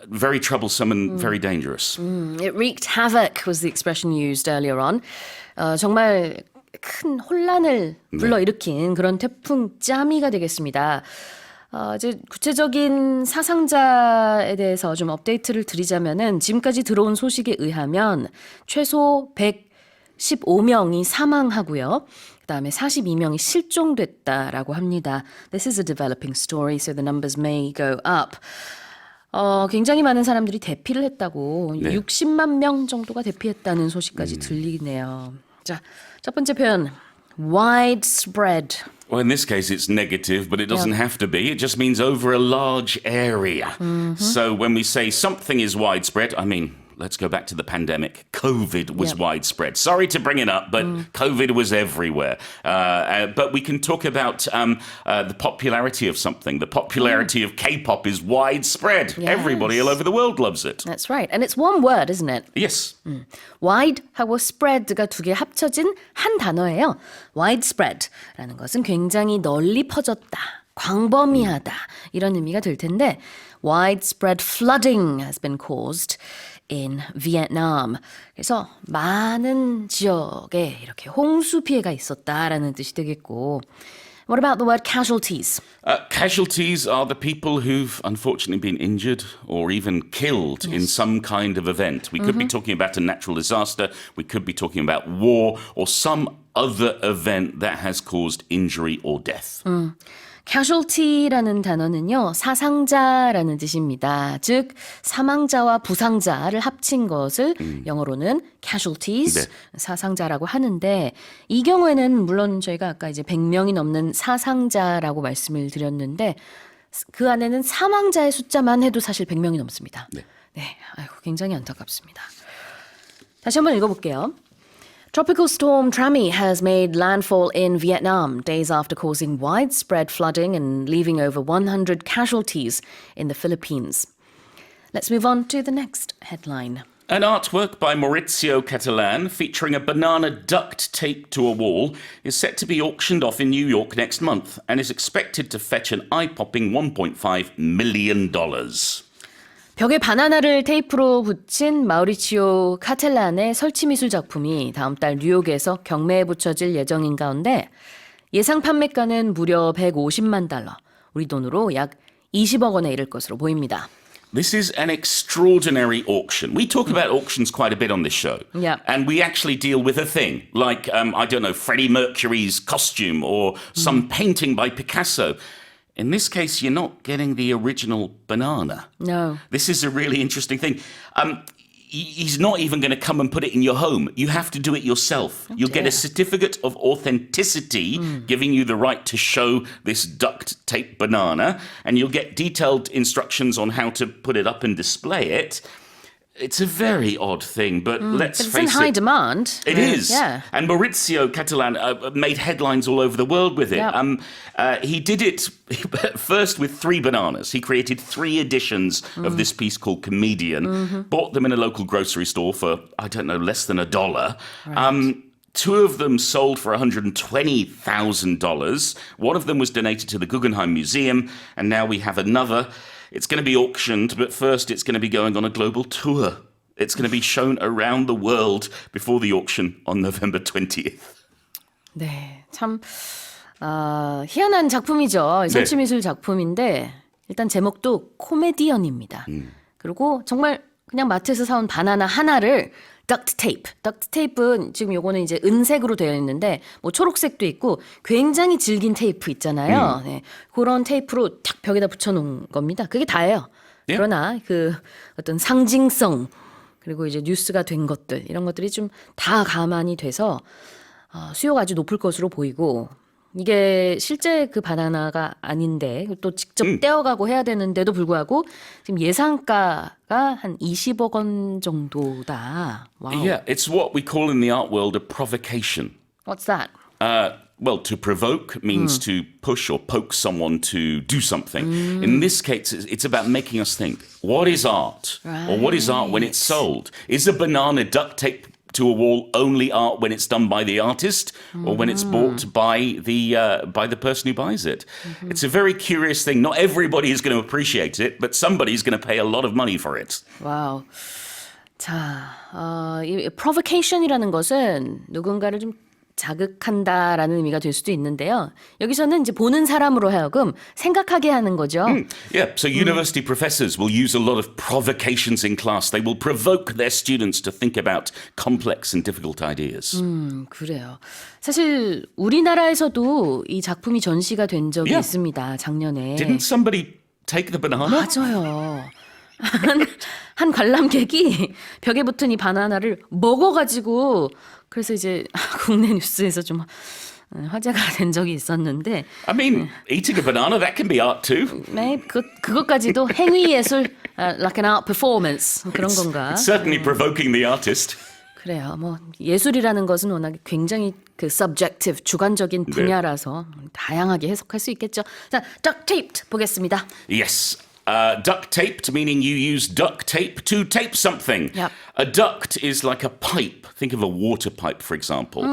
very troublesome and very dangerous. It wreaked havoc was the expression used earlier on. 정말 큰 혼란을 불러일으킨 그런 태풍 짜미가 되겠습니다. 이제 구체적인 사상자에 대해서 좀 업데이트를 드리자면은 지금까지 들어온 소식에 의하면 최소 115명이 사망하고요. 그다음에 42명이 실종됐다라고 합니다. This is a developing story, so the numbers may go up. 굉장히 많은 사람들이 대피를 했다고 60만 명 정도가 대피했다는 소식까지 들리네요. 자, 첫 번째 표현 widespread. Well, in this case, it's negative, but it doesn't have to be. It just means over a large area. So when we say something is widespread, I mean, let's go back to the pandemic. COVID was widespread. Sorry to bring it up, but COVID was everywhere. But we can talk about the popularity of something. The popularity of K-pop is widespread. Yes. Everybody all over the world loves it. That's right. And it's one word, isn't it? Yes. wide하고 spread가 두 개 합쳐진 한 단어예요. widespread라는 것은 굉장히 널리 퍼졌다. 광범위하다 이런 의미가 될 텐데 widespread flooding has been caused in Vietnam. 그래서 많은 지역에 이렇게 홍수 피해가 있었다라는 뜻이 되겠고 What about the word casualties? Casualties are the people who've unfortunately been injured or even killed in some kind of event. We could be talking about a natural disaster, we could be talking about war or some other event that has caused injury or death. casualty라는 단어는요, 사상자라는 뜻입니다. 즉, 사망자와 부상자를 합친 것을 영어로는 casualties, 사상자라고 하는데, 이 경우에는 물론 저희가 아까 이제 100명이 넘는 사상자라고 말씀을 드렸는데, 그 안에는 사망자의 숫자만 해도 사실 100명이 넘습니다. 네, 아이고, 굉장히 안타깝습니다. 다시 한번 읽어볼게요. Tropical storm Trami has made landfall in Vietnam days after causing widespread flooding and leaving over 100 casualties in the Philippines. Let's move on to the next headline. An artwork by Maurizio Catalan featuring a banana duct taped to a wall is set to be auctioned off in New York next month and is expected to fetch an eye-popping $1.5 million. 벽에 바나나를 테이프로 붙인 마우리치오 카텔란의 설치미술 작품이 다음 달 뉴욕에서 경매에 붙여질 예정인 가운데 예상 판매가는 무려 150만 달러, 우리 돈으로 약 20억 원에 이를 것으로 보입니다. This is an extraordinary auction. We talk about auctions quite a bit on this show. Yeah. And we actually deal with a thing like, I don't know, Freddie Mercury's costume or some painting by Picasso. In this case, you're not getting the original banana. No. This is a really interesting thing. He's not even going to come and put it in your home. You have to do it yourself. You'll get a certificate of authenticity giving you the right to show this duct tape banana, and you'll get detailed instructions on how to put it up and display it. It's a very odd thing, but let's But it's face in high it. demand. It is. Yeah. And Maurizio Catalan made headlines all over the world with it. Yep. He did it first with 3 bananas. He created 3 editions of this piece called Comedian, bought them in a local grocery store for, I don't know, less than $1. Right. 2 of them sold for $120,000. One of them was donated to the Guggenheim Museum, and now we have another. It's going to be auctioned, but first it's going to be going on a global tour. It's going to be shown around the world before the auction on November 20th. 네, 참 희한한 작품이죠. 설치미술 작품인데 일단 제목도 코미디언입니다. 그리고 정말 그냥 마트에서 사온 바나나 하나를 덕트 테이프. 덕트 테이프는 지금 요거는 이제 은색으로 되어 있는데 뭐 초록색도 있고 굉장히 질긴 테이프 있잖아요. 네. 그런 테이프로 탁 벽에다 붙여 놓은 겁니다. 그게 다예요. 예? 그러나 그 어떤 상징성 그리고 이제 뉴스가 된 것들 이런 것들이 좀 다 감안이 돼서 수요가 아주 높을 것으로 보이고 이게 실제 그 바나나가 아닌데 또 직접 떼어가고 해야 되는데도 불구하고 지금 예상가가 한 20억 원 정도다. 와우. Yeah, it's what we call in the art world a provocation. What's that? Well, to provoke means to push or poke someone to do something. In this case, it's about making us think, what is art? Or what is art when it's sold? Is a banana duct tape to a wall only art when it's done by the artist or when it's bought by the person who buys it? It's a very curious thing. Not everybody is going to appreciate it, but somebody's going to pay a lot of money for it. 와우. 자, 이 provocation이라는 것은 누군가를 좀 자극한다라는 의미가 될 수도 있는데요. 여기서는 이제 보는 사람으로 하여금 생각하게 하는 거죠. Yeah, so university professors will use a lot of provocations in class. They will provoke their students to think about complex and difficult ideas. 그래요. 사실 우리나라에서도 이 작품이 전시가 된 적이 있습니다. 작년에. Didn't somebody take the banana? 맞아요. 한 관람객이 벽에 붙은 이 바나나를 먹어가지고 그래서 이제 국내 뉴스에서 좀 화제가 된 적이 있었는데. I mean, eating a banana, that can be art too. 네, 그것까지도 행위 예술, like an art performance 그런 건가? It's certainly provoking the artist. 그래요. 뭐 예술이라는 것은 워낙 굉장히 그 subjective 주관적인 분야라서 다양하게 해석할 수 있겠죠. 자, duct taped 보겠습니다. Yes. Duct taped, meaning you use duct tape to tape something. Yep. A duct is like a pipe. Think of a water pipe, for example.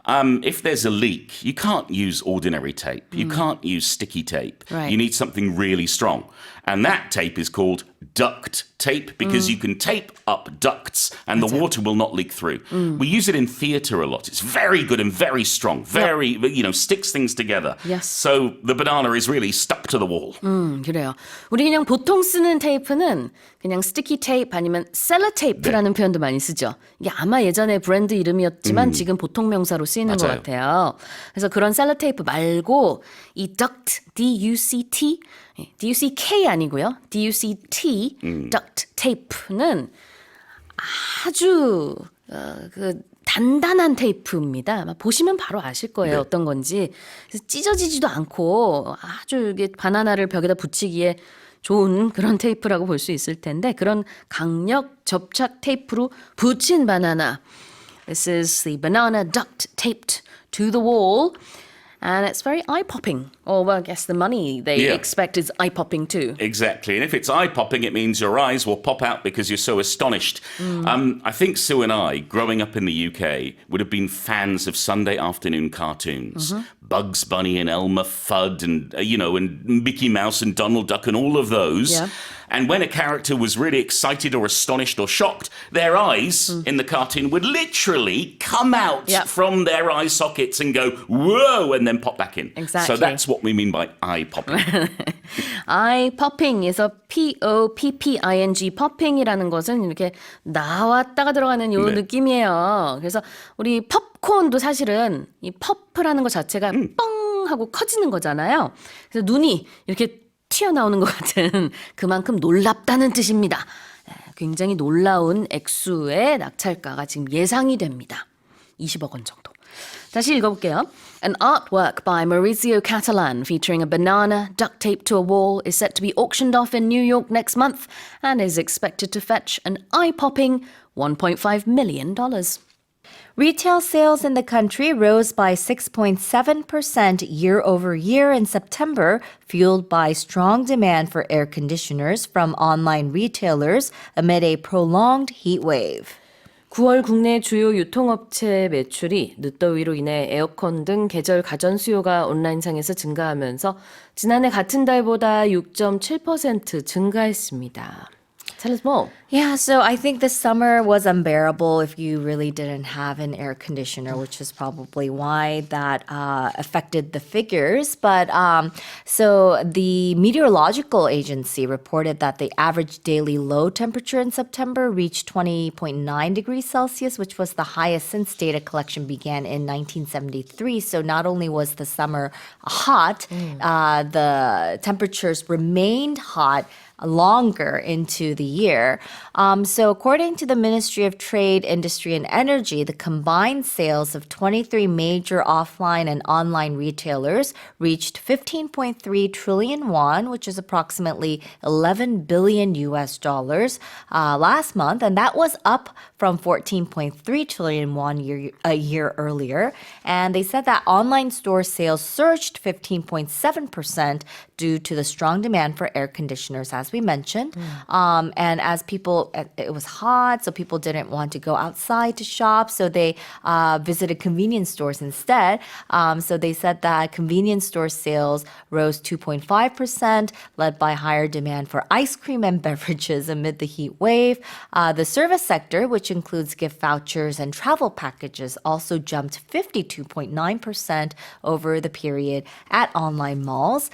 If there's a leak, you can't use ordinary tape. You can't use sticky tape. Right. You need something really strong. And that tape is called duct tape because you can tape up ducts and the water will not leak through. We use it in theatre a lot. It's very good and very strong. Very, sticks things together. Yes. So the banana is really stuck to the wall. 그래요. 우리 그냥 보통 쓰는 테이프는 그냥 스티키 테이프 아니면 셀러 테이프라는 표현도 많이 쓰죠. 이게 아마 예전에 브랜드 이름이었지만 지금 보통 명사로 쓰이는 것 맞아요. 같아요. 그래서 그런 셀러 테이프 말고 이 duct, D-U-C-T, D-U-C-K 아니고요. D-U-C-T, duct tape는 아주 단단한 테이프입니다. 아마 보시면 바로 아실 거예요. 어떤 건지. 그래서 찢어지지도 않고 아주 이게 바나나를 벽에다 붙이기에 좋은 그런 테이프라고 볼 수 있을 텐데 그런 강력 접착 테이프로 붙인 바나나. This is the banana duct taped to the wall. And it's very eye-popping. Or, well, I guess the money they expect is eye-popping too. Exactly. And if it's eye-popping, it means your eyes will pop out because you're so astonished. I think Sue and I, growing up in the UK, would have been fans of Sunday afternoon cartoons. Bugs Bunny and Elmer Fudd and, and Mickey Mouse and Donald Duck and all of those. Yeah. And when a character was really excited or astonished or shocked, their eyes in the cartoon would literally come out from their eye sockets and go, whoa, and then pop back in. Exactly. So that's what we mean by eye popping. eye popping에서 P-O-P-P-I-N-G popping이라는 것은 이렇게 나왔다가 들어가는 요 느낌이에요. 그래서 우리 팝콘도 사실은 이 퍼프라는 것 자체가 뻥 하고 커지는 거잖아요. 그래서 눈이 이렇게 튀어나오는 것 같은 그만큼 놀랍다는 뜻입니다. 굉장히 놀라운 액수의 낙찰가가 지금 예상이 됩니다. 20억 원 정도. 다시 읽어볼게요. An artwork by Maurizio Catalan featuring a banana duct taped to a wall is set to be auctioned off in New York next month and is expected to fetch an eye-popping $1.5 million. Retail sales in the country rose by 6.7% year over year in September, fueled by strong demand for air conditioners from online retailers amid a prolonged heat wave. 9월 국내 주요 유통업체 매출이 늦더위로 인해 에어컨 등 계절 가전 수요가 온라인상에서 증가하면서 지난해 같은 달보다 6.7% 증가했습니다. Tell us more. Yeah, so I think the summer was unbearable if you really didn't have an air conditioner, which is probably why that affected the figures. But so the meteorological agency reported that the average daily low temperature in September reached 20.9 degrees Celsius, which was the highest since data collection began in 1973. So not only was the summer hot, the temperatures remained hot longer into the year. So according to the Ministry of Trade, Industry, and Energy, the combined sales of 23 major offline and online retailers reached 15.3 trillion won, which is approximately 11 billion US dollars last month. And that was up from 14.3 trillion won a year earlier. And they said that online store sales surged 15.7% due to the strong demand for air conditioners, as we mentioned. And as people, it was hot, so people didn't want to go outside to shop, so they visited convenience stores instead. So they said that convenience store sales rose 2.5%, led by higher demand for ice cream and beverages amid the heat wave. The service sector, which includes gift vouchers and travel packages, also jumped 52.9% over the period at online malls.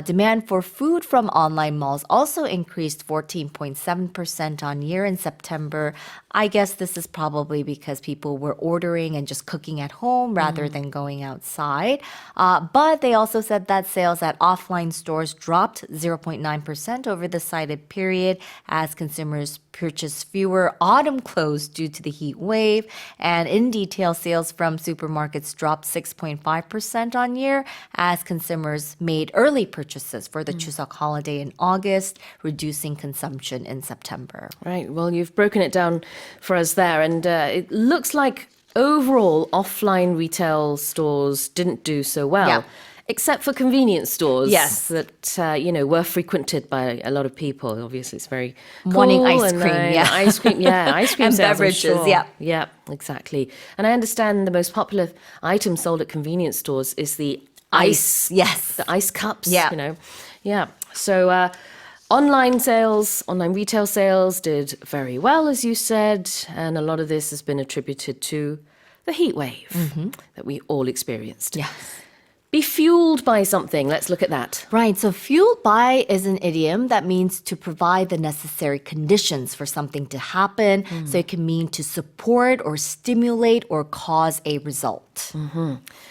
Demand for food from online malls also increased 14.7% on year in September. I guess this is probably because people were ordering and just cooking at home rather than going outside. But they also said that sales at offline stores dropped 0.9% over the cited period as consumers purchased fewer autumn clothes due to the heat wave. And in detail, sales from supermarkets dropped 6.5% on year as consumers made early purchases for the Chuseok holiday in August, reducing consumption in September. Right. Well, you've broken it down for us there. And it looks like overall offline retail stores didn't do so well. Yeah. except for convenience stores. Yes. That, were frequented by a lot of people. Obviously, it's very Wanting cool ice and cream, then yeah. Ice cream, yeah. Ice cream And sales, I'm beverages, sure. yeah. Yeah, exactly. And I understand the most popular item sold at convenience stores is the ice. Yes. The ice cups, Yeah. Yeah. So online retail sales did very well, as you said. And a lot of this has been attributed to the heat wave that we all experienced. Yes. Be fueled by something. Let's look at that. Right. So fueled by is an idiom that means to provide the necessary conditions for something to happen. So it can mean to support or stimulate or cause a result.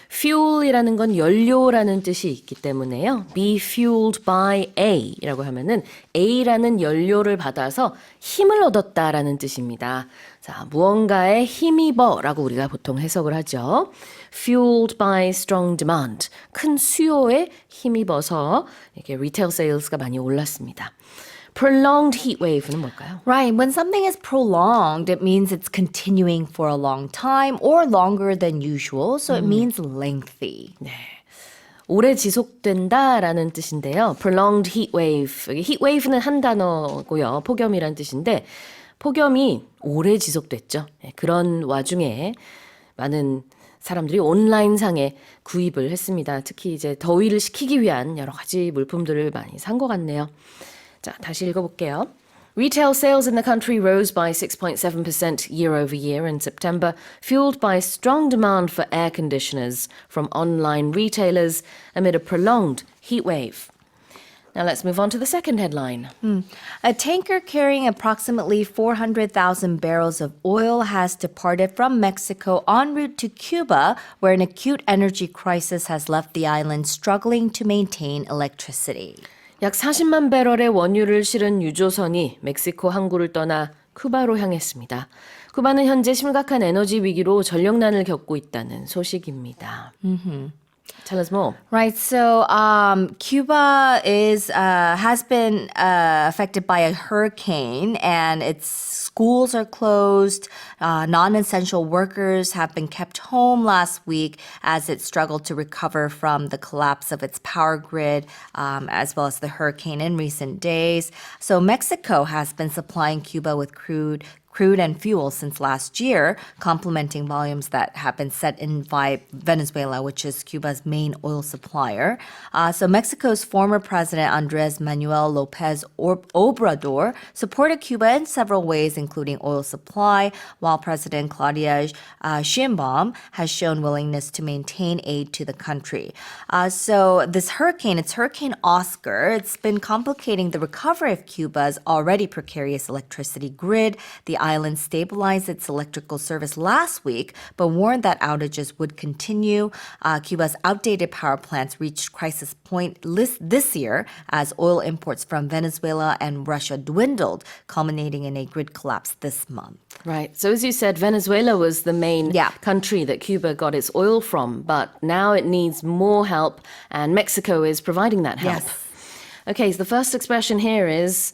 fuel이라는 건 연료라는 뜻이 있기 때문에요. Be fueled by A라고 하면은 A라는 연료를 받아서 힘을 얻었다라는 뜻입니다. 자, 무언가에 힘입어라고 우리가 보통 해석을 하죠. Fueled by strong demand. 큰 수요에 힘입어서 이렇게 리테일 세일즈가 많이 올랐습니다. Prolonged heat wave는 뭘까요? Right. When something is prolonged, it means it's continuing for a long time or longer than usual. So it means lengthy. 오래 지속된다라는 뜻인데요. Prolonged heat wave. 여기 heat wave는 한 단어고요. 폭염이란 뜻인데 폭염이 오래 지속됐죠. 그런 와중에 많은 사람들이 온라인상에 구입을 했습니다. 특히 이제 더위를 식히기 위한 여러 가지 물품들을 많이 산 것 같네요. 자, 다시 읽어볼게요. Retail sales in the country rose by 6.7% year over year in September, fueled by strong demand for air conditioners from online retailers amid a prolonged heat wave. Now let's move on to the second headline. A tanker carrying approximately 400,000 barrels of oil has departed from Mexico en route to Cuba, where an acute energy crisis has left the island struggling to maintain electricity. 약 40만 배럴의 원유를 실은 유조선이 멕시코 항구를 떠나 쿠바로 향했습니다. 쿠바는 현재 심각한 에너지 위기로 전력난을 겪고 있다는 소식입니다. Tell us more. Right. So Cuba has been affected by a hurricane, and its schools are closed. Non-essential workers have been kept home last week as it struggled to recover from the collapse of its power grid, as well as the hurricane in recent days. So Mexico has been supplying Cuba with crude and fuel since last year, complementing volumes that have been set in by Venezuela, which is Cuba's main oil supplier. So Mexico's former president, Andres Manuel Lopez Obrador, supported Cuba in several ways, including oil supply, while President Claudia Sheinbaum has shown willingness to maintain aid to the country. So this hurricane, it's Hurricane Oscar, it's been complicating the recovery of Cuba's already precarious electricity grid. The island stabilized its electrical service last week, but warned that outages would continue. Cuba's outdated power plants reached crisis point this year as oil imports from Venezuela and Russia dwindled, culminating in a grid collapse this month. Right. So as you said, Venezuela was the main country that Cuba got its oil from, but now it needs more help, and Mexico is providing that help. Yes. Okay, so the first expression here is,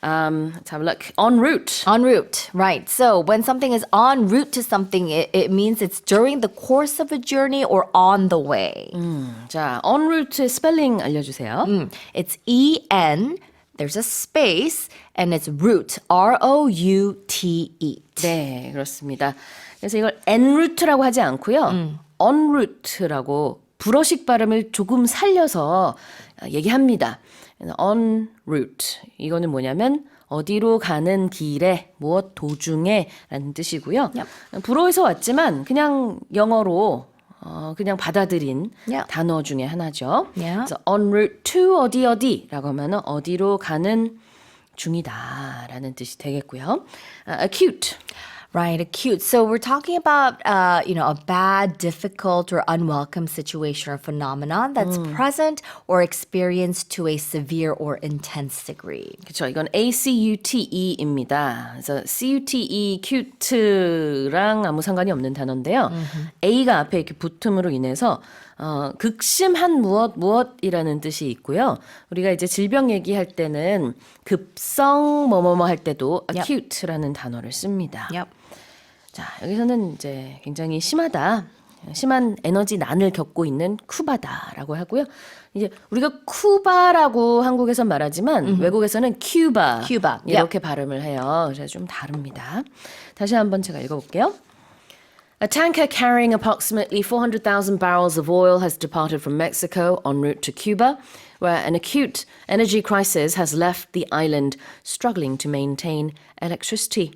let's have a look, en route. En route, right. So when something is en route to something, it means it's during the course of a journey or on the way. 자, en route의 스펠링 알려주세요. It's E-N, there's a space, and it's route, R-O-U-T-E. 네, 그렇습니다. 그래서 이걸 en route라고 하지 않고요. en route라고 불어식 발음을 조금 살려서 얘기합니다. en route. 이거는 뭐냐면 어디로 가는 길에, 무엇 도중에 라는 뜻이고요. 불어에서 왔지만 그냥 영어로 그냥 받아들인 단어 중에 하나죠. 그래서 en route to 어디라고 하면 어디로 가는 중이다라는 뜻이 되겠고요. acute. Right, acute. So we're talking about, a bad, difficult, or unwelcome situation or phenomenon that's present or experienced to a severe or intense degree. 그렇죠. 이건 ACUTE입니다. 그래서 CUTE, cute랑 아무 상관이 없는 단어인데요. A가 앞에 이렇게 붙음으로 인해서 극심한 무엇이라는 뜻이 있고요. 우리가 이제 질병 얘기할 때는 급성 뭐뭐뭐 할 때도 acute라는 단어를 씁니다. Yep. 자, 여기서는 이제 굉장히 심하다, 심한 에너지 난을 겪고 있는 쿠바다라고 하고요. 이제 우리가 쿠바라고 한국에서 말하지만 외국에서는 큐바 Cuba. 이렇게 발음을 해요. 그래서 좀 다릅니다. 다시 한번 제가 읽어볼게요. A tanker carrying approximately 400,000 barrels of oil has departed from Mexico en route to Cuba, where an acute energy crisis has left the island struggling to maintain electricity.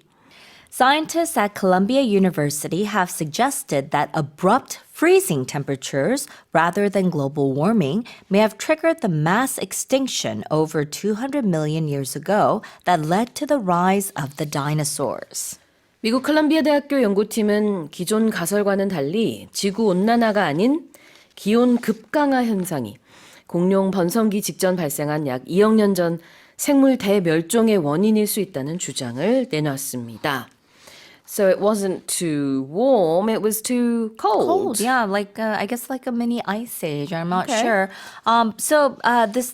Scientists at Columbia University have suggested that abrupt freezing temperatures rather than global warming may have triggered the mass extinction over 200 million years ago that led to the rise of the dinosaurs. 미국 콜럼비아 대학교 연구팀은 기존 가설과는 달리 지구 온난화가 아닌 기온 급강하 현상이 공룡 번성기 직전 발생한 약 2억 년 전 생물 대멸종의 원인일 수 있다는 주장을 내놨습니다. So it wasn't too warm, it was too cold. Yeah, like I guess like a mini ice age. I'm not Okay. sure.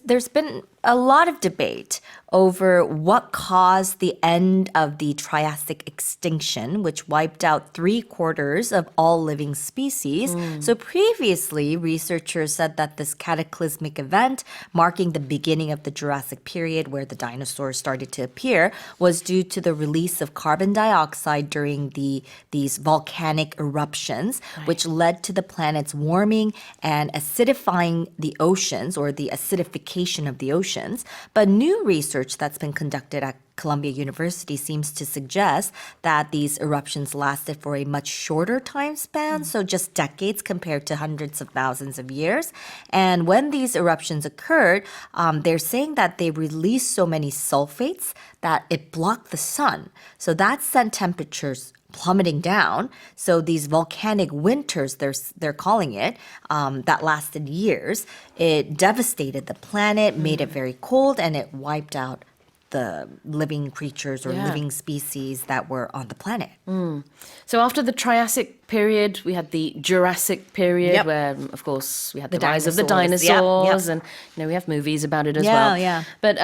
There's been a lot of debate over what caused the end of the Triassic extinction, which wiped out 3/4 of all living species. So previously, researchers said that this cataclysmic event, marking the beginning of the Jurassic period where the dinosaurs started to appear, was due to the release of carbon dioxide during these volcanic eruptions, which led to the planet's warming and acidifying the oceans, or the acidification of the oceans. But new research that's been conducted at Columbia University seems to suggest that these eruptions lasted for a much shorter time span, so just decades compared to hundreds of thousands of years. And when these eruptions occurred, they're saying that they released so many sulfates that it blocked the sun. So that sent temperatures plummeting down. So these volcanic winters, they're calling it, that lasted years, it devastated the planet, made it very cold, and it wiped out the living creatures or living species that were on the planet. So after the Triassic period, we had the Jurassic period, Yep. where, of course, we had the The rise of the dinosaurs. dinosaurs, Yep, and we have movies about it as Yeah, well. yeah. But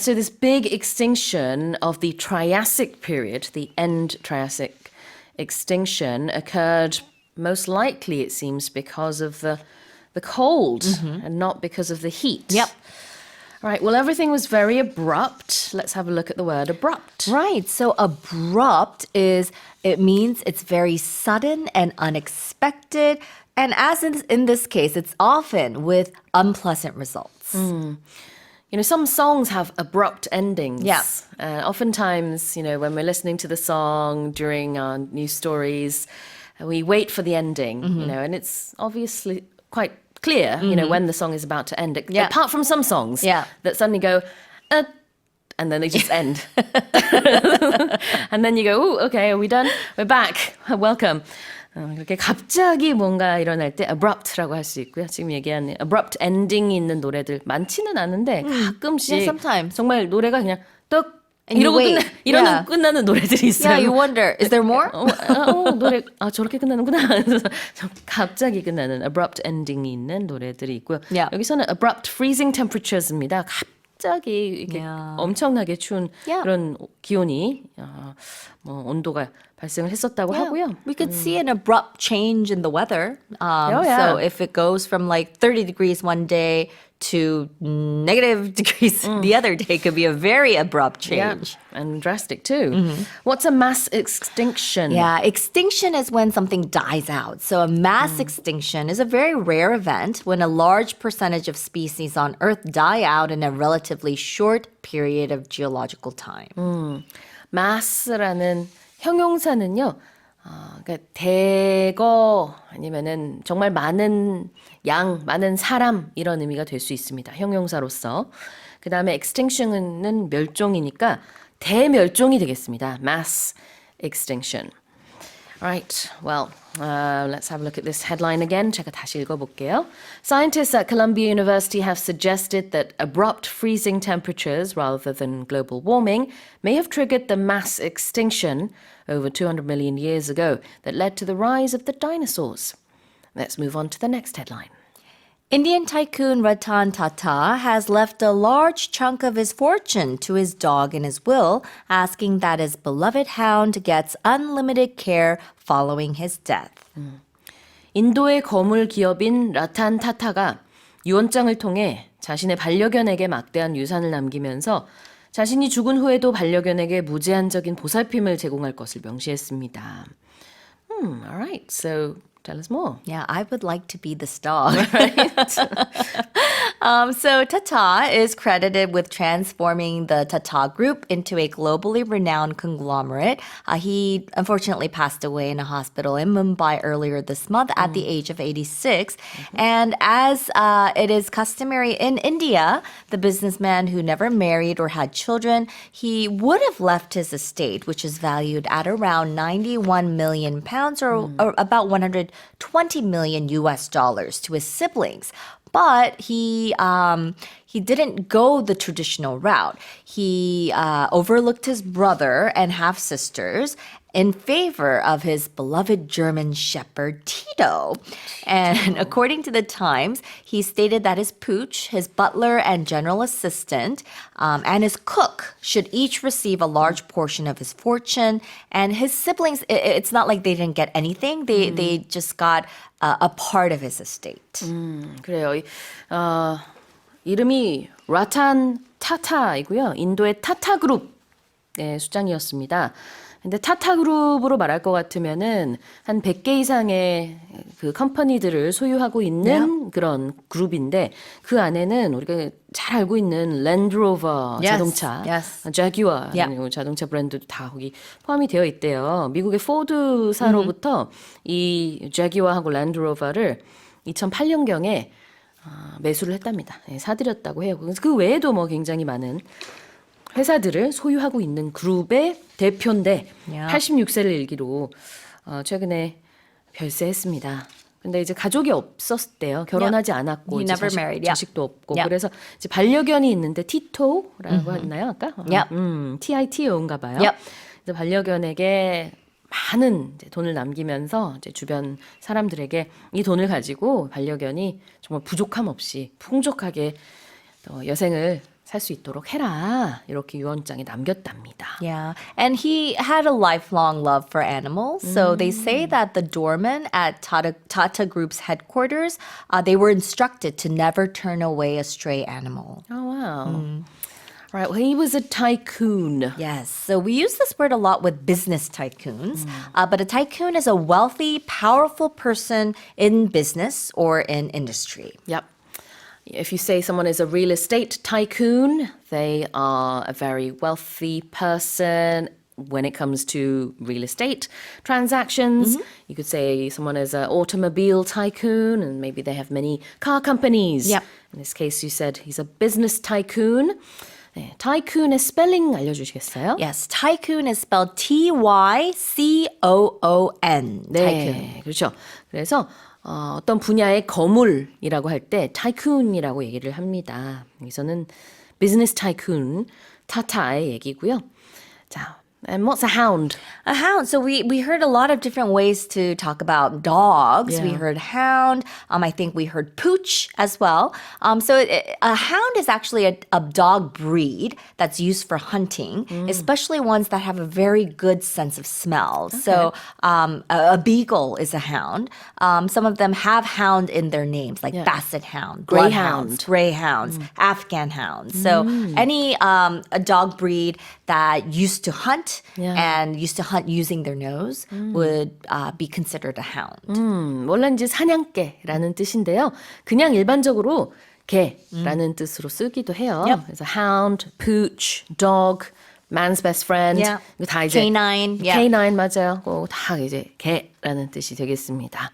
so this big extinction of the Triassic period, the end Triassic extinction, occurred most likely, it seems, because of the cold and not because of the heat. Yep. Right. Well, everything was very abrupt. Let's have a look at the word abrupt. Right. So abrupt it means it's very sudden and unexpected. And as in this case, it's often with unpleasant results. Some songs have abrupt endings. Yeah. Oftentimes, when we're listening to the song during our news stories, we wait for the ending, and it's obviously quite clear, when the song is about to end. Yeah. Apart from some songs Yeah. that suddenly go, and then they just end. And then you go, ooh, okay, are we done? We're back. Welcome. 이렇게 갑자기 뭔가 일어날 때 abrupt라고 할 수 있고요. 지금 얘기한 abrupt ending이 있는 노래들 많지는 않은데 가끔씩 Yeah, sometimes. 정말 노래가 그냥 떡 And you wait. Yeah. 끝나는 노래들이 있어요. Yeah, you wonder, is there more? 노래 저렇게 끝나는구나. 그래서 갑자기 끝나는 abrupt ending이 있는 노래들이 있고요. Yeah. 여기서는 abrupt freezing temperatures입니다. 갑자기 이렇게 Yeah. 엄청나게 추운 Yeah. 그런 기온이 온도가 발생을 했었다고 하고요. We could see an abrupt change in the weather. yeah. So if it goes from like 30 degrees one day to negative degrees the other day, could be a very abrupt change. Yeah, and drastic too. What's a mass extinction? Yeah, extinction is when something dies out. So a mass extinction is a very rare event when a large percentage of species on Earth die out in a relatively short period of geological time. mass라는 형용사는요. 그러니까 대거 아니면은 정말 많은 양, 많은 사람 이런 의미가 될 수 있습니다. 형용사로서. 그다음에 extinction은 멸종이니까 대멸종이 되겠습니다. mass extinction. Right. Well, let's have a look at this headline again. 제가 다시 읽어볼게요. Scientists at Columbia University have suggested that abrupt freezing temperatures rather than global warming may have triggered the mass extinction over 200 million years ago that led to the rise of the dinosaurs. Let's move on to the next headline. Indian tycoon Ratan Tata has left a large chunk of his fortune to his dog in his will, asking that his beloved hound gets unlimited care following his death. 인도의 거물 기업인 라탄 타타가 유언장을 통해 자신의 반려견에게 막대한 유산을 남기면서 자신이 죽은 후에도 반려견에게 무제한적인 보살핌을 제공할 것을 명시했습니다. Alright, so tell us more. Yeah, I would like to be this dog. So Tata is credited with transforming the Tata Group into a globally renowned conglomerate. He unfortunately passed away in a hospital in Mumbai earlier this month at the age of 86. And as it is customary in India, the businessman who never married or had children, he would have left his estate, which is valued at around 91 million pounds or about 120 million US dollars to his siblings. But he didn't go the traditional route. He overlooked his brother and half-sisters in favor of his beloved German shepherd, Tito. And according to the Times, he stated that his pooch, his butler and general assistant, and his cook should each receive a large portion of his fortune. And his siblings, it's not like they didn't get anything. They just got a part of his estate. 그래요. 이름이 라탄 타타이고요. 인도의 타타 그룹의 수장이었습니다. 근데 타타 그룹으로 말할 것 같으면은 한 100개 이상의 그 컴퍼니들을 소유하고 있는 그런 그룹인데 그 안에는 우리가 잘 알고 있는 랜드로버 자동차, 자규아 자동차 브랜드도 다 거기 포함이 되어 있대요. 미국의 포드사로부터 이 자규아하고 랜드로버를 2008년경에 매수를 했답니다. 사들였다고 해요. 그 외에도 뭐 굉장히 많은 회사들을 소유하고 있는 그룹의 대표인데 86세를 일기로 최근에 별세했습니다. 근데 이제 가족이 없었대요. 결혼하지 않았고 이제 자식도 없고 그래서 이제 반려견이 있는데 티토라고 했나요 아까? TITO인가 봐요. 그래서 반려견에게 많은 이제 돈을 남기면서 이제 주변 사람들에게 이 돈을 가지고 반려견이 정말 부족함 없이 풍족하게 여생을 살 수 있도록 해라 이렇게 유언장에 남겼답니다. Yeah, and he had a lifelong love for animals. So they say that the doorman at Tata Group's headquarters, they were instructed to never turn away a stray animal. Oh wow. Right, well, he was a tycoon. Yes, so we use this word a lot with business tycoons, but a tycoon is a wealthy, powerful person in business or in industry. Yep. If you say someone is a real estate tycoon, they are a very wealthy person when it comes to real estate transactions. You could say someone is an automobile tycoon and maybe they have many car companies. Yep. In this case, you said he's a business tycoon. 네, tycoon의 스펠링 알려주시겠어요? Yes, tycoon is spelled Tycoon. 네, Tycoon. 그렇죠. 그래서 어떤 분야의 거물이라고 할 때 타이쿤이라고 얘기를 합니다. 여기서는 비즈니스 타이쿤 타타의 얘기고요. 자, and what's a hound? A hound. So we heard a lot of different ways to talk about dogs. We Yeah. heard hound. I think we heard pooch as well. A hound is actually a dog breed that's used for hunting, especially ones that have a very good sense of smell. Okay. So a beagle is a hound. Some of them have hound in their names, like basset hound, bloodhounds, greyhounds, Afghan hounds. So any a dog breed that used to hunt and used to hunt using their nose would be considered a hound. 원래 이제 사냥개라는 뜻인데요. 그냥 일반적으로 개라는 뜻으로 쓰기도 해요. 그래서 hound, pooch, dog, man's best friend. 이거 다 이제 Canine. Canine 맞아요. 다 이제 개라는 뜻이 되겠습니다.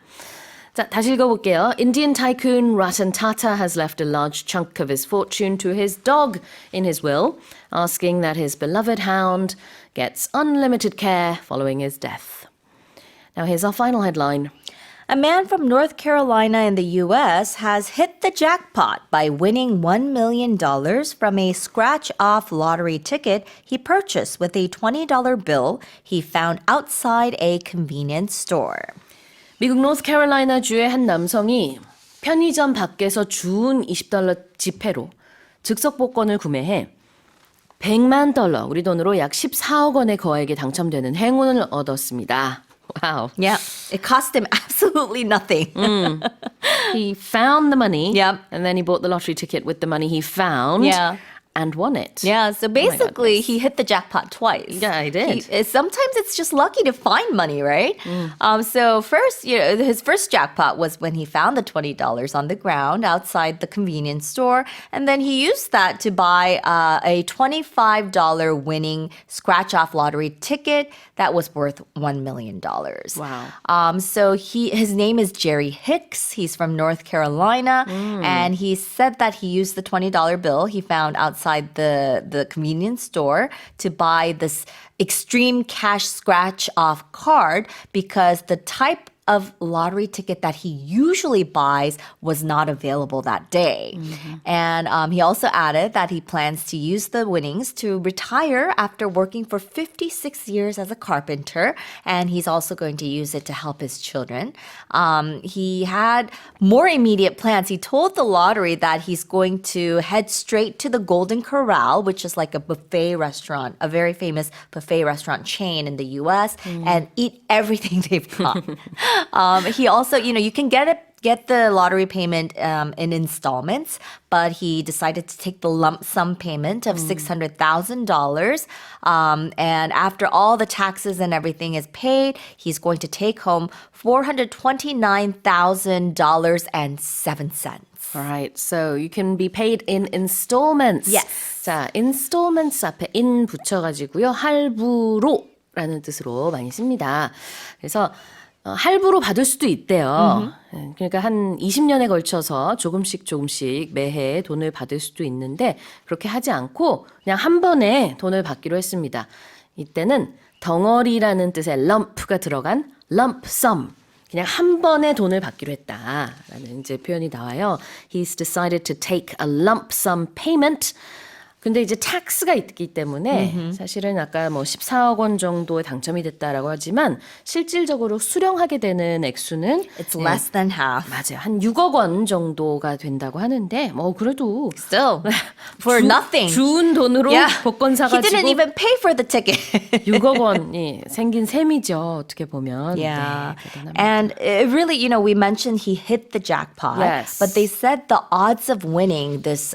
자, 다시 읽어볼게요. Indian tycoon Ratan Tata has left a large chunk of his fortune to his dog in his will, asking that his beloved hound gets unlimited care following his death. Now here's our final headline. A man from North Carolina in the U.S. has hit the jackpot by winning $1 million from a scratch-off lottery ticket he purchased with a $20 bill he found outside a convenience store. 미국 노스캐롤라이나 주의 한 남성이 편의점 밖에서 주운 $20 지폐로 즉석 복권을 구매해 $100만, 우리 돈으로 약 14억 원의 거액에 당첨되는 행운을 얻었습니다. Wow. Yeah, it cost him absolutely nothing. He found the money. Yep. And then he bought the lottery ticket with the money he found. Yeah. And won it. Yeah, so basically goodness. he hit the jackpot twice. Yeah, he did. Sometimes it's just lucky to find money, right? So first, his first jackpot was when he found the $20 on the ground outside the convenience store, and then he used that to buy a $25 winning scratch-off lottery ticket that was worth $1 million. Wow. So his name is Jerry Hicks. He's from North Carolina, and he said that he used the $20 bill he found outside the convenience store to buy this extreme cash scratch off card because the type of lottery ticket that he usually buys was not available that day. And he also added that he plans to use the winnings to retire after working for 56 years as a carpenter, and he's also going to use it to help his children. He had more immediate plans. He told the lottery that he's going to head straight to the Golden Corral, which is like a buffet restaurant, a very famous buffet restaurant chain in the US, and eat everything they've got. He also, you can get the lottery payment in installments, but he decided to take the lump sum payment of $600,000. And after all the taxes and everything is paid, he's going to take home $429,000.07. All right. So you can be paid in installments. Yes. 자, installments 앞에 in 붙여가지고요. 할부로라는 뜻으로 많이 씁니다. 그래서 할부로 받을 수도 있대요. 그러니까 한 20년에 걸쳐서 조금씩 매해 돈을 받을 수도 있는데 그렇게 하지 않고 그냥 한 번에 돈을 받기로 했습니다. 이때는 덩어리라는 뜻의 lump가 들어간 lump sum. 그냥 한 번에 돈을 받기로 했다라는 이제 표현이 나와요. He's decided to take a lump sum payment. 근데 이제 tax가 있기 때문에 사실은 아까 뭐 14억 원 정도에 당첨이 됐다라고 하지만 실질적으로 수령하게 되는 액수는 It's less than half. 맞아요. 한 6억 원 정도가 된다고 하는데 뭐 그래도 Still, for nothing. 주운 돈으로 복권 He 사가지고 didn't even pay for the ticket. 6억 원이 생긴 셈이죠. 어떻게 보면. Yeah. 네, 대단합니다. And it really, we mentioned he hit the jackpot. Yes. But they said the odds of winning this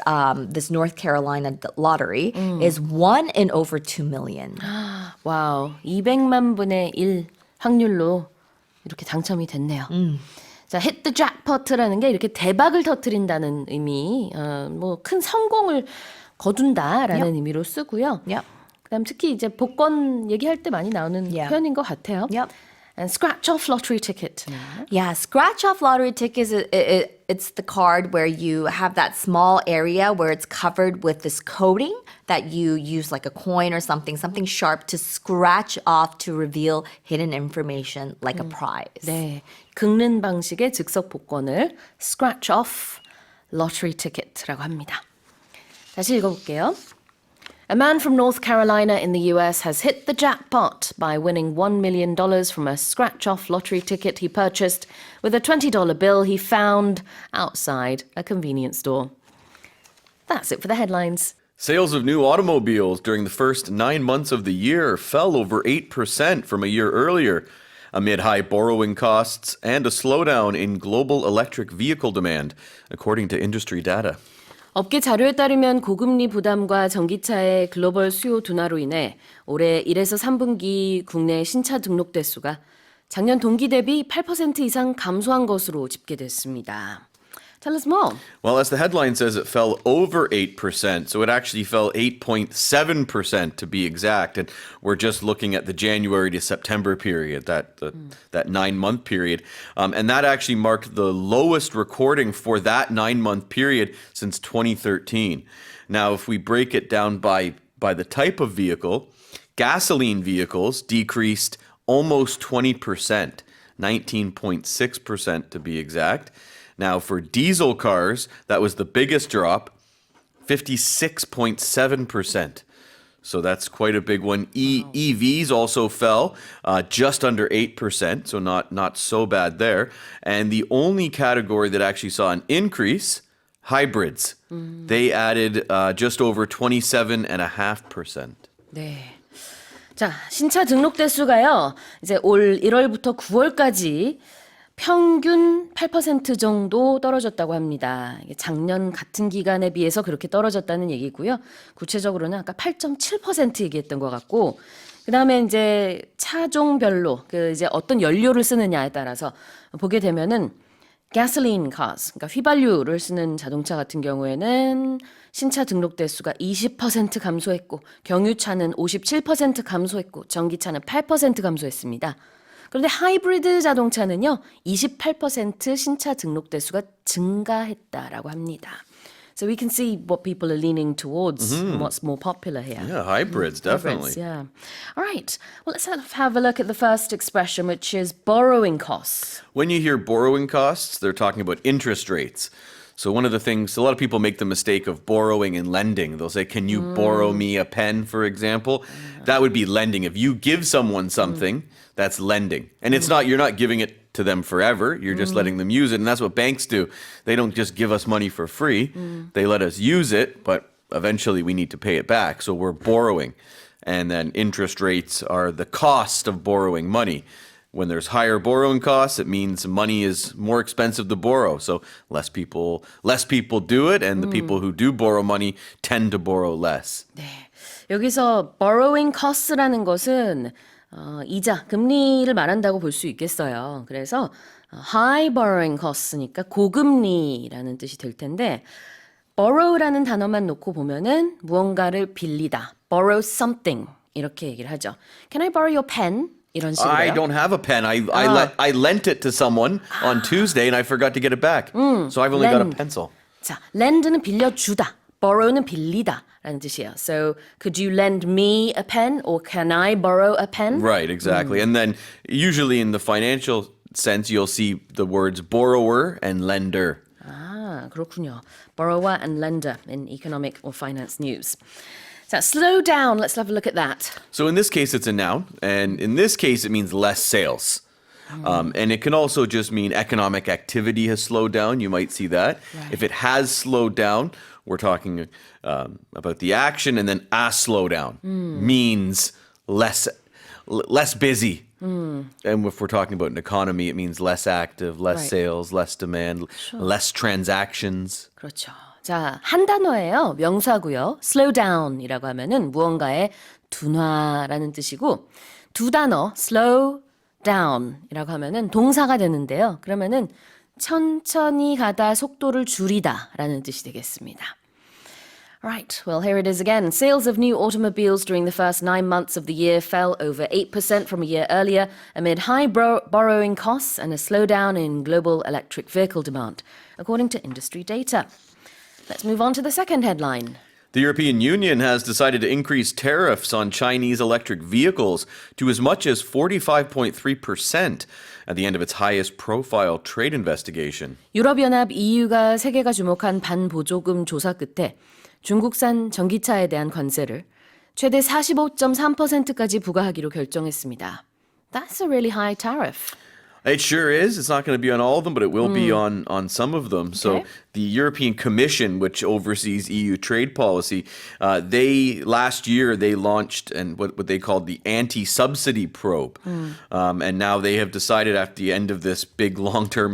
North Carolina lottery is 1 in over 2 million. 와우, 200만 분의 1 확률로 이렇게 당첨이 됐네요. 자, hit the jackpot라는 게 이렇게 대박을 터뜨린다는 의미, 뭐 큰 성공을 거둔다라는 의미로 쓰고요. Yep. 그다음 특히 이제 복권 얘기할 때 많이 나오는 표현인 것 같아요. Yep. And scratch off lottery ticket. Yeah, scratch off lottery tickets, it's the card where you have that small area where it's covered with this coating that you use like a coin or something sharp to scratch off to reveal hidden information like a prize. 네, 긁는 방식의 즉석 복권을 scratch off lottery ticket라고 합니다. 다시 읽어볼게요. A man from North Carolina in the US has hit the jackpot by winning $1 million from a scratch-off lottery ticket he purchased with a $20 bill he found outside a convenience store. That's it for the headlines. Sales of new automobiles during the first 9 months of the year fell over 8% from a year earlier, amid high borrowing costs and a slowdown in global electric vehicle demand, according to industry data. 업계 자료에 따르면 고금리 부담과 전기차의 글로벌 수요 둔화로 인해 올해 1에서 3분기 국내 신차 등록 대수가 작년 동기 대비 8% 이상 감소한 것으로 집계됐습니다. Tell us more. Well, as the headline says, it fell over 8%, so it actually fell 8.7% to be exact. And we're just looking at the January to September period, that 9-month period. And that actually marked the lowest recording for that 9-month period since 2013. Now, if we break it down by the type of vehicle, gasoline vehicles decreased almost 20%, 19.6% to be exact. Now, for diesel cars, that was the biggest drop, 56.7%. So that's quite a big one. EVs also fell just under 8%, so not so bad there. And the only category that actually saw an increase, hybrids. They added just over 27.5%. 네. 자, 신차 등록 대수가요. 이제 올 1월부터 9월까지 평균 8% 정도 떨어졌다고 합니다. 이게 작년 같은 기간에 비해서 그렇게 떨어졌다는 얘기고요. 구체적으로는 아까 8.7% 얘기했던 것 같고, 그 다음에 이제 차종별로 그 이제 어떤 연료를 쓰느냐에 따라서 보게 되면은 gasoline cars, 그러니까 휘발유를 쓰는 자동차 같은 경우에는 신차 등록 대수가 20% 감소했고, 경유차는 57% 감소했고, 전기차는 8% 감소했습니다. 그런데 하이브리드 자동차는요, 28% 신차 등록 대수가 증가했다라고 합니다. So we can see what people are leaning towards and what's more popular here. Yeah, hybrids, definitely. Hybrids, yeah. All right. Well, let's have a look at the first expression, which is borrowing costs. When you hear borrowing costs, they're talking about interest rates. So one of the things, a lot of people make the mistake of borrowing and lending. They'll say, can you borrow me a pen, for example? That would be lending. If you give someone something, that's lending. And it's not, you're not giving it to them forever. You're just letting them use it. And that's what banks do. They don't just give us money for free. They let us use it, but eventually we need to pay it back. So we're borrowing. And then interest rates are the cost of borrowing money. When there's higher borrowing costs, it means money is more expensive to borrow. So less people do it, and the people who do borrow money tend to borrow less. 네. 여기서 borrowing costs라는 것은 이자, 금리를 말한다고 볼 수 있겠어요. 그래서 high borrowing costs니까 고금리라는 뜻이 될 텐데 borrow라는 단어만 놓고 보면은 무언가를 빌리다, borrow something 이렇게 얘기를 하죠. Can I borrow your pen? 이런 식으로요. I don't have a pen. I lent it to someone on Tuesday and I forgot to get it back. So I've only got a lend. pencil. 자, lend는 빌려주다, borrow는 빌리다 라는 뜻이에요. So, could you lend me a pen or can I borrow a pen? Right, exactly. And then usually in the financial sense, you'll see the words borrower and lender. 아, 그렇군요. Borrower and lender in economic or finance news. 자, slow down. Let's have a look at that. So in this case, it's a noun. And in this case, it means less sales. And it can also just mean economic activity has slowed down. You might see that. Right. If it has slowed down, we're talking about the action. And then a slowdown means less busy. And if we're talking about an economy, it means less active, less Right. sales, less demand, less transactions. 그렇죠. 자, 한 단어예요. 명사고요. slow down이라고 하면은 무언가의 둔화라는 뜻이고 두 단어 slow down이라고 하면은 동사가 되는데요. 그러면은 천천히 가다 속도를 줄이다라는 뜻이 되겠습니다. Right, well, here it is again. Sales of new automobiles during the first 9 months of the year fell over 8% from a year earlier amid high borrowing costs and a slowdown in global electric vehicle demand, according to industry data. Let's move on to the second headline. The European Union has decided to increase tariffs on Chinese electric vehicles to as much as 45.3% at the end of its highest profile trade investigation. 유럽연합 EU가 세계가 주목한 반보조금 조사 끝에 중국산 전기차에 대한 관세를 최대 45.3%까지 부과하기로 결정했습니다. That's a really high tariff. It sure is. It's not going to be on all of them, but it will be on some of them. So Okay. the European Commission, which oversees EU trade policy, last year they launched what they called the anti-subsidy probe. And now they have decided after the end of this big long-term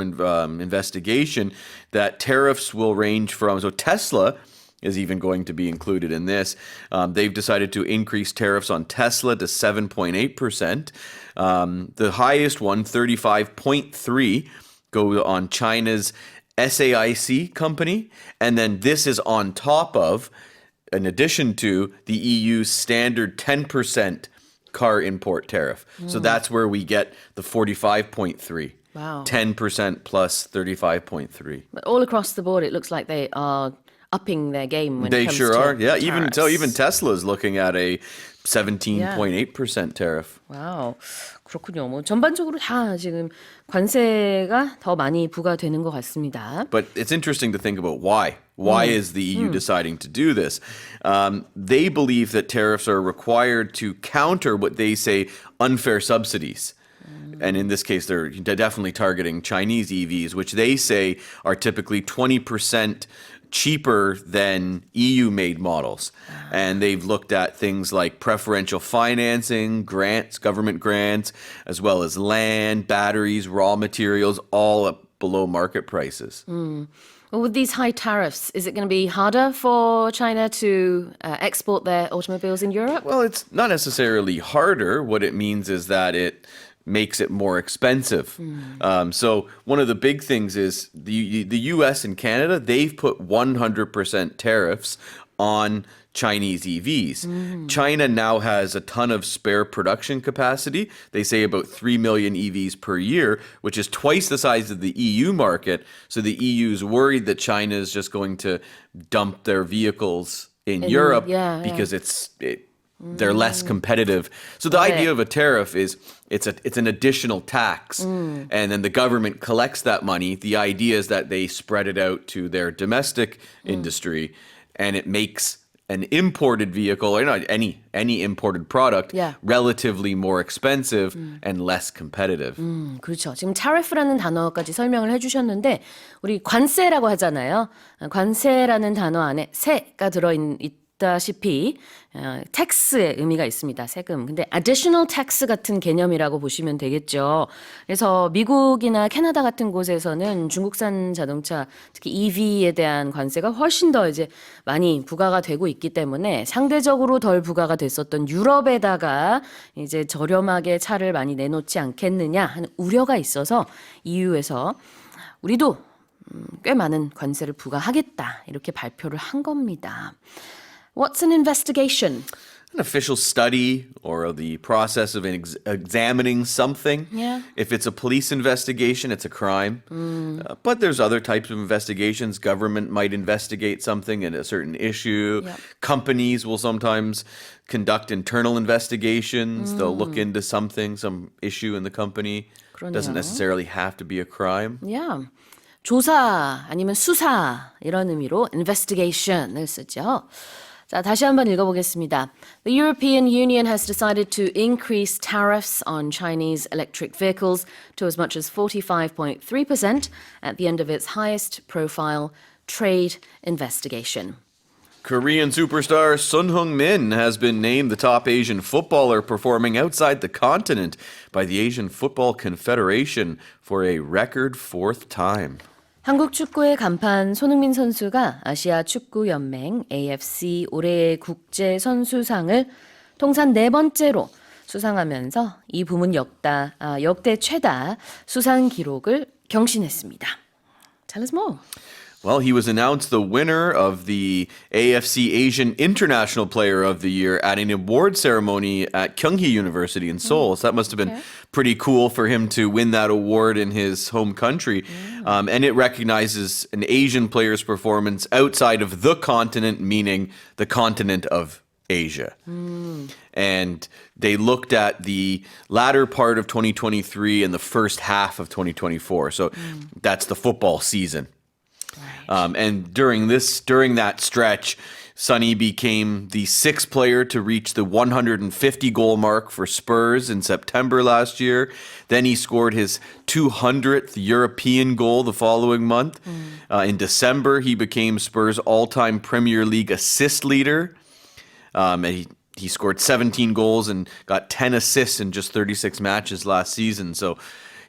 investigation that tariffs will range from, so Tesla is even going to be included in this. They've decided to increase tariffs on Tesla to 7.8%. The highest one, 35.3%, go on China's SAIC company. And then this is on top of, in addition to, the EU's standard 10% car import tariff. So that's where we get the 45.3%. Wow. 10% plus 35.3%. But all across the board, it looks like they are upping their game when They it comes sure to are. Yeah, even tariffs. Tesla is looking at a 17.8% tariff. 와우, 그렇군요. 뭐 전반적으로 다 지금 관세가 더 많이 부과되는 것 같습니다. But it's interesting to think about why. Why is the EU deciding to do this? They believe that tariffs are required to counter what they say unfair subsidies. And in this case, they're definitely targeting Chinese EVs, which they say are typically 20% cheaper than EU-made models. And they've looked at things like preferential financing, grants, government grants, as well as land, batteries, raw materials, all up below market prices. Well, with these high tariffs, is it going to be harder for China to export their automobiles in Europe? Well, it's not necessarily harder. What it means is that it makes it more expensive. So one of the big things is the U.S. and Canada, they've put 100% tariffs on Chinese EVs. China now has a ton of spare production capacity. They say about 3 million EVs per year, which is twice the size of the EU market. So the EU is worried that China is just going to dump their vehicles in Europe because they're less competitive. So the idea of a tariff is it's an additional tax, and then the government collects that money. The idea is that they spread it out to their domestic industry, and it makes an imported vehicle, or not any imported product, relatively more expensive and less competitive. 그렇죠. 지금 tariff라는 단어까지 설명을 해주셨는데 우리 관세라고 하잖아요. 관세라는 단어 안에 세가 있다시피 tax의 의미가 있습니다. 세금. 근데 additional tax 같은 개념이라고 보시면 되겠죠. 그래서 미국이나 캐나다 같은 곳에서는 중국산 자동차, 특히 EV에 대한 관세가 훨씬 더 이제 많이 부과가 되고 있기 때문에 상대적으로 덜 부과가 됐었던 유럽에다가 이제 저렴하게 차를 많이 내놓지 않겠느냐 하는 우려가 있어서 EU에서 우리도 꽤 많은 관세를 부과하겠다 이렇게 발표를 한 겁니다. What's an investigation? An official study or the process of examining something. Yeah. If it's a police investigation, it's a crime. But there's other types of investigations. Government might investigate something in a certain issue. Yep. Companies will sometimes conduct internal investigations. They'll look into something, some issue in the company. 그러네요. Doesn't necessarily have to be a crime. Yeah. 조사 아니면 수사 이런 의미로 investigation을 쓰죠. 자, 다시 한번 읽어보겠습니다. The European Union has decided to increase tariffs on Chinese electric vehicles to as much as 45.3% at the end of its highest profile trade investigation. Korean superstar Sun Heung-min has been named the top Asian footballer performing outside the continent by the Asian Football Confederation for a record fourth time. 한국 축구의 간판 손흥민 선수가 아시아 축구 연맹 AFC 올해의 국제 선수상을 통산 4번째로 수상하면서 이 부문 역대 최다 수상 기록을 경신했습니다. Tell us more. Well, he was announced the winner of the AFC Asian International Player of the Year at an award ceremony at Kyunghee University in Seoul. So that must have been pretty cool for him to win that award in his home country. And it recognizes an Asian player's performance outside of the continent, meaning the continent of Asia. And they looked at the latter part of 2023 and the first half of 2024. So that's the football season. And during that stretch, Sonny became the 6th player to reach the 150 goal mark for Spurs in September last year. Then he scored his 200th European goal the following month. In December, he became Spurs' all-time Premier League assist leader. And he scored 17 goals and got 10 assists in just 36 matches last season. So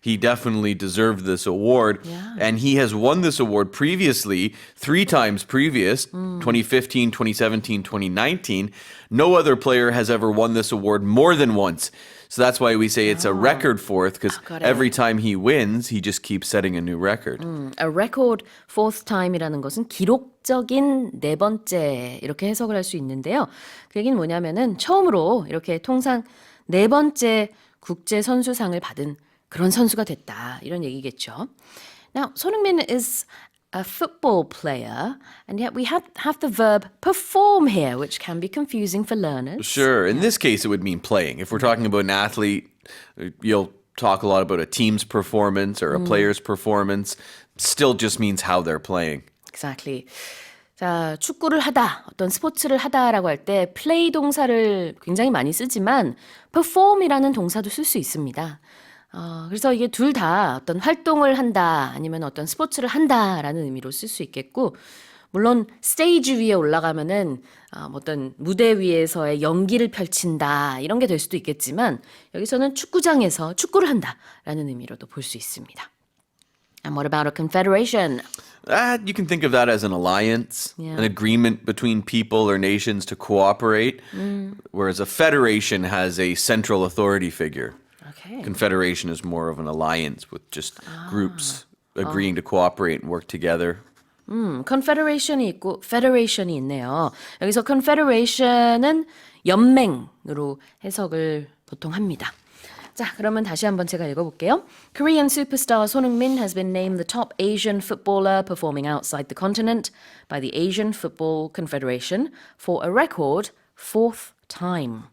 he definitely deserved this award. Yeah. And he has won this award previously, 3 times previous, 2015, 2017, 2019. No other player has ever won this award more than once. So that's why we say it's a record fourth, because every time he wins, he just keeps setting a new record. A record fourth time이라는 것은 기록적인 4번째 이렇게 해석을 할 수 있는데요. 그 얘기는 뭐냐면은 처음으로 이렇게 통상 4번째 국제 선수상을 받은 그런 선수가 됐다. 이런 얘기겠죠. Now, 손흥민 is a football player, and yet we have the verb perform here, which can be confusing for learners. Sure. In this case, it would mean playing. If we're talking about an athlete, you'll talk a lot about a team's performance or a player's performance. Still just means how they're playing. Exactly. 자, 축구를 하다, 어떤 스포츠를 하다라고 할 때 play 동사를 굉장히 많이 쓰지만 perform이라는 동사도 쓸 수 있습니다. 그래서 이게 둘 다 어떤 활동을 한다 아니면 어떤 스포츠를 한다라는 의미로 쓸 수 있겠고 물론 스테이지 위에 올라가면은 어떤 무대 위에서의 연기를 펼친다 이런 게 될 수도 있겠지만 여기서는 축구장에서 축구를 한다라는 의미로도 볼 수 있습니다. And what about a confederation? You can think of that as an alliance, Yeah. an agreement between people or nations to cooperate, whereas a federation has a central authority figure. Okay. Confederation is more of an alliance with just groups agreeing to cooperate and work together. confederation이 있고 federation이 있네요. 여기서 confederation은 연맹으로 해석을 보통 합니다. 자, 그러면 다시 한번 제가 읽어볼게요. Korean superstar 손흥민 has been named the top Asian footballer performing outside the continent by the Asian Football Confederation for a record fourth time.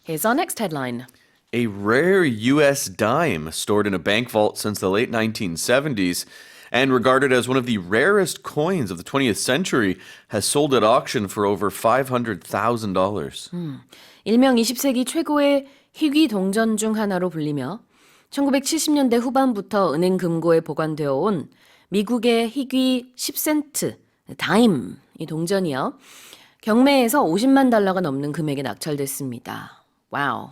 Here's our next headline. A rare U.S. dime stored in a bank vault since the late 1970s and regarded as one of the rarest coins of the 20th century has sold at auction for over $500,000. 일명 20세기 최고의 희귀 동전 중 하나로 불리며 1970년대 후반부터 은행 금고에 보관되어 온 미국의 희귀 10센트 다임 이 동전이요. 경매에서 50만 달러가 넘는 금액에 낙찰됐습니다. Wow.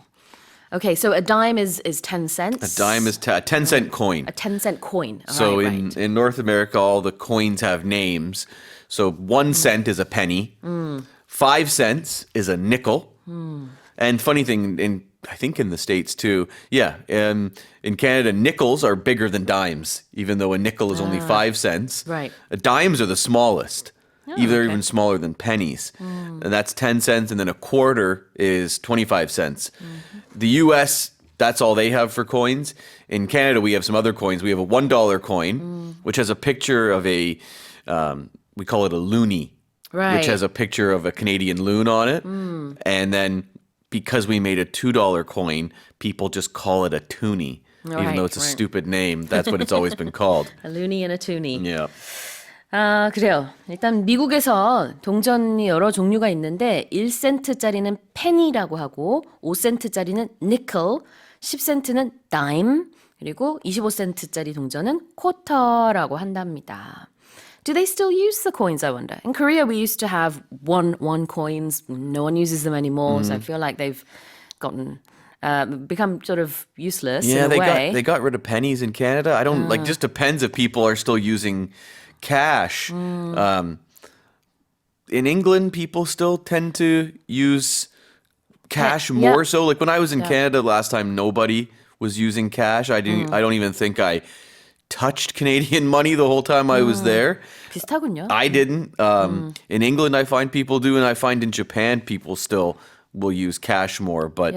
Okay, so a dime is 10 cents. A dime is a 10-cent coin. A 10-cent coin. So right. in North America, all the coins have names. So 1 cent is a penny. 5 cents is a nickel. And funny thing, I think in the States too, in Canada, nickels are bigger than dimes, even though a nickel is only 5 cents. Right. Dimes are the smallest. They're okay. even smaller than pennies. And that's 10 cents, and then a quarter is 25 cents. The U.S., that's all they have for coins. In Canada, we have some other coins. We have a $1 coin, which has a picture of we call it a loonie, Right. which has a picture of a Canadian loon on it. And then because we made a $2 coin, people just call it a toonie. Even though it's a right. stupid name, that's what it's always been called. A loony and a toonie. Yeah. 아, 그래요. 일단 미국에서 동전이 여러 종류가 있는데 1센트짜리는 penny라고 하고 5센트짜리는 nickel, 10센트는 dime, 그리고 25센트짜리 동전은 quarter라고 한답니다. Do they still use the coins, I wonder? In Korea, we used to have one coins. No one uses them anymore, so I feel like they've gotten become sort of useless in a way. They got rid of pennies in Canada. I don't just depends if people are still using cash. In England, people still tend to use cash more so. Like when I was in Canada last time, nobody was using cash. I don't even think I touched Canadian money the whole time I was there. 비슷하군요. I didn't. In England, I find people do, and I find in Japan, people still will use cash more. But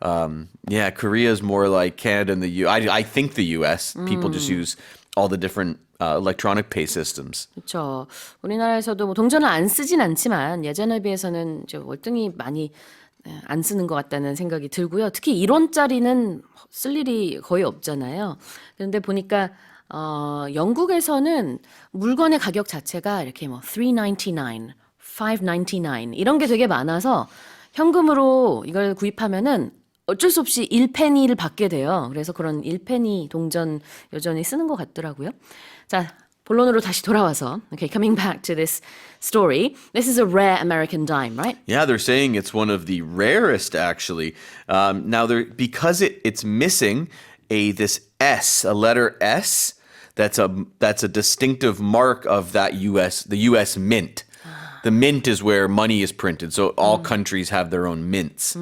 Korea is more like Canada and the U. I think the U.S. People just use all the different electronic pay systems. 그렇죠. 우리나라에서도 뭐 동전을 안 쓰진 않지만 예전에 비해서는 이제 월등히 많이 안 쓰는 것 같다는 생각이 들고요. 특히 1원짜리는 쓸 일이 거의 없잖아요. 그런데 보니까 영국에서는 물건의 가격 자체가 이렇게 뭐 $3.99, $5.99 이런 게 되게 많아서 현금으로 이걸 구입하면은 어쩔 수 없이 1페니를 받게 돼요. 그래서 그런 1페니 동전 여전히 쓰는 것 같더라고요. 자, 본론으로 다시 돌아와서 okay, coming back to this story. This is a rare American dime, right? Yeah, they're saying it's one of the rarest, actually. Now, because it's missing this S, a letter S, that's a distinctive mark of the U.S. Mint. The mint is where money is printed, so all countries have their own mints.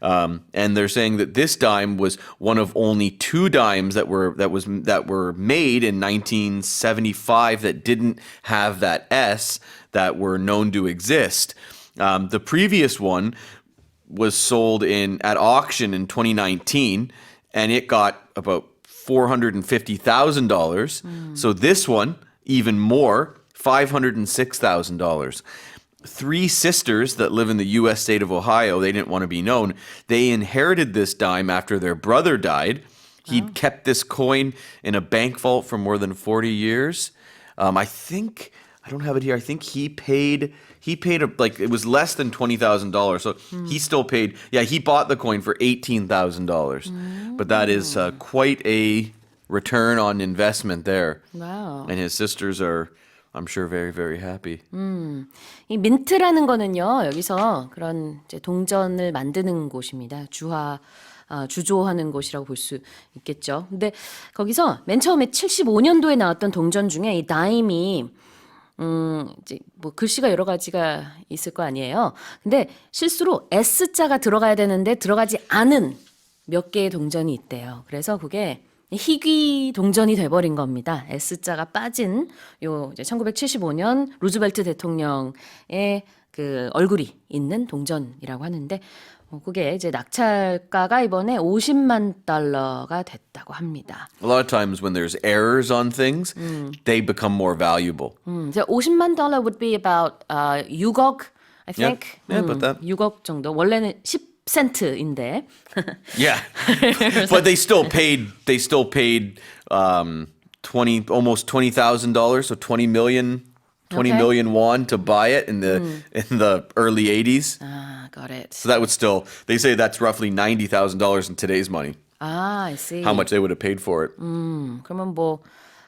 And they're saying that this dime was one of only 2 dimes that were made in 1975 that didn't have that S that were known to exist. The previous one was sold at auction in 2019, and it got about $450,000. So this one, even more, $506,000. 3 sisters that live in the U.S. state of Ohio, they didn't want to be known. They inherited this dime after their brother died. He'd kept this coin in a bank vault for more than 40 years. I don't have it here. I think he paid it was less than $20,000. So he still paid. Yeah, he bought the coin for $18,000. But that is quite a return on investment there. Wow. And his sisters are I'm sure very, very happy. 이 민트라는 거는요, 여기서 그런 이제 동전을 만드는 곳입니다. 주조하는 곳이라고 볼 수 있겠죠. 근데 거기서 맨 처음에 75년도에 나왔던 동전 중에 이 다임이 이제 뭐 글씨가 여러 가지가 있을 거 아니에요. 근데 실수로 S자가 들어가야 되는데 들어가지 않은 몇 개의 동전이 있대요. 그래서 그게 희귀 동전이 돼버린 겁니다. S자가 빠진 요 이제 1975년 루즈벨트 대통령의 그 얼굴이 있는 동전이라고 하는데 그게 이제 낙찰가가 이번에 50만 달러가 됐다고 합니다. A lot of times when there's errors on things, they become more valuable. 이제 50만 달러 would be about 6억, I think. Yeah, about that. 6억 정도. 원래는 10센트인데. Yeah, but they still paid almost $20,000, so 20 million won to buy it in the early 80s. 아, got it. So that would still, they say that's roughly $90,000 in today's money. 아, I see. How much they would have paid for it. 그러면 뭐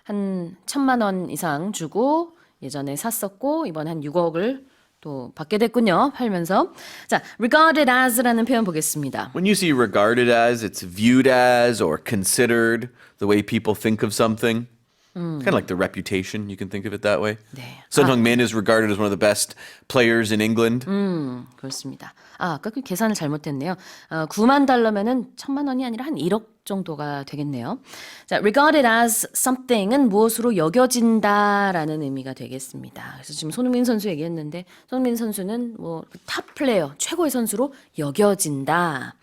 한 1,000만 원 이상 주고 예전에 샀었고 이번 한 6억을 또 받게 됐군요. 팔면서. 자, regarded as라는 표현 보겠습니다. When you see regarded as, it's viewed as or considered, the way people think of something. Kind of like the reputation, you can think of it that way. 네. Son Heung-min is regarded as one of the best players in England. 그렇습니다. 아, 아까 그 계산을 잘못했네요. 9만 달러면은 1,000만 원이 아니라 한 1억 정도가 되겠네요. 자, regarded as something은 무엇으로 여겨진다라는 의미가 되겠습니다. 그래서 지금 손흥민 선수 얘기했는데 손흥민 선수는 뭐 탑 플레이어, 최고의 선수로 여겨진다.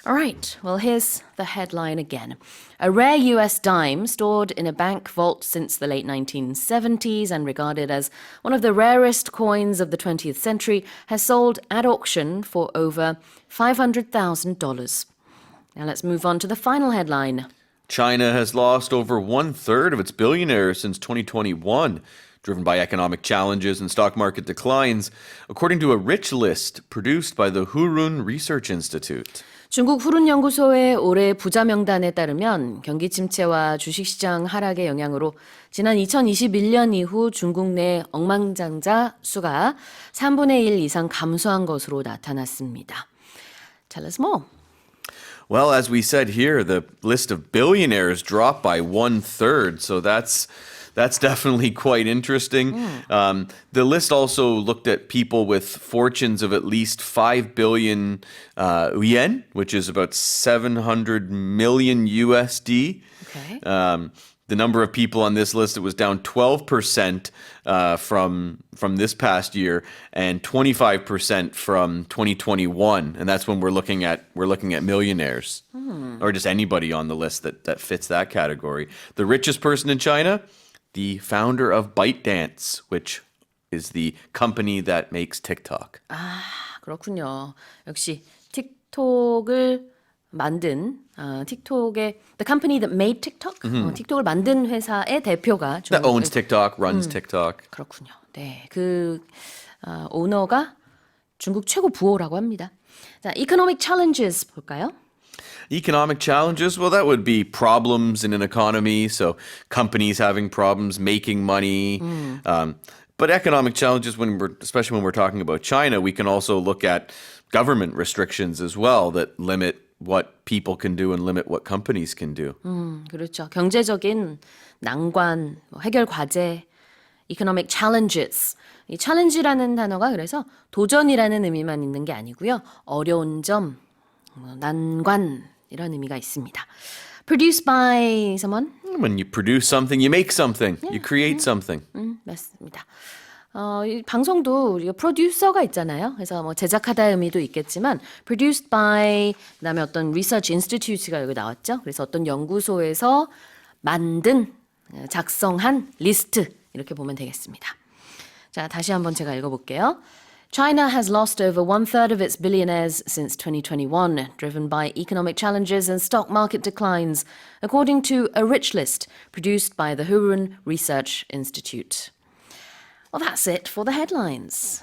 All right, well, here's the headline again. A rare US dime stored in a bank vault since the late 1970s and regarded as one of the rarest coins of the 20th century has sold at auction for over $500,000. Now let's move on to the final headline. China has lost over 1/3 of its billionaires since 2021, driven by economic challenges and stock market declines, according to a rich list produced by the Hurun Research Institute. 중국 후룬연구소의 올해 부자 명단에 따르면 경기 침체와 주식시장 하락의 영향으로 지난 2021년 이후 중국 내 억만장자 수가 3분의 1 이상 감소한 것으로 나타났습니다. Tell us more. Well, as we said here, the list of billionaires dropped by 1/3, so that's definitely quite interesting. The list also looked at people with fortunes of at least 5 billion yen, which is about 700 million USD. Okay. The number of people on this list, it was down 12% from this past year and 25% from 2021, and that's when we're looking at millionaires or just anybody on the list that fits that category. The richest person in China, the founder of ByteDance, which is the company that makes TikTok. 아, 그렇군요. 역시 틱톡을 만든 틱톡의 the company that made TikTok, 틱톡을 만든 회사의 대표가 That owns TikTok, runs TikTok. 그렇군요. 네, 그 오너가 중국 최고 부호라고 합니다. 자, economic challenges 볼까요? Economic challenges, well, that would be problems in an economy. So companies having problems making money. But economic challenges, especially when we're talking about China, we can also look at government restrictions as well that limit what people can do and limit what companies can do. 그렇죠. 경제적인 난관, 해결 과제, economic challenges. 이 challenge라는 단어가 그래서 도전이라는 의미만 있는 게 아니고요. 어려운 점, 난관 이런 의미가 있습니다. Produced by someone? When you produce something, you make something. You create something. 맞습니다. 이 방송도 우리가 프로듀서가 있잖아요. 그래서 뭐 제작하다 의미도 있겠지만 produced by 그다음에 어떤 research institute가 여기 나왔죠. 그래서 어떤 연구소에서 만든 작성한 리스트 이렇게 보면 되겠습니다. 자, 다시 한번 제가 읽어볼게요. China has lost over 1/3 of its billionaires since 2021, driven by economic challenges and stock market declines, according to a rich list produced by the Hurun Research Institute. Well, that's it for the headlines.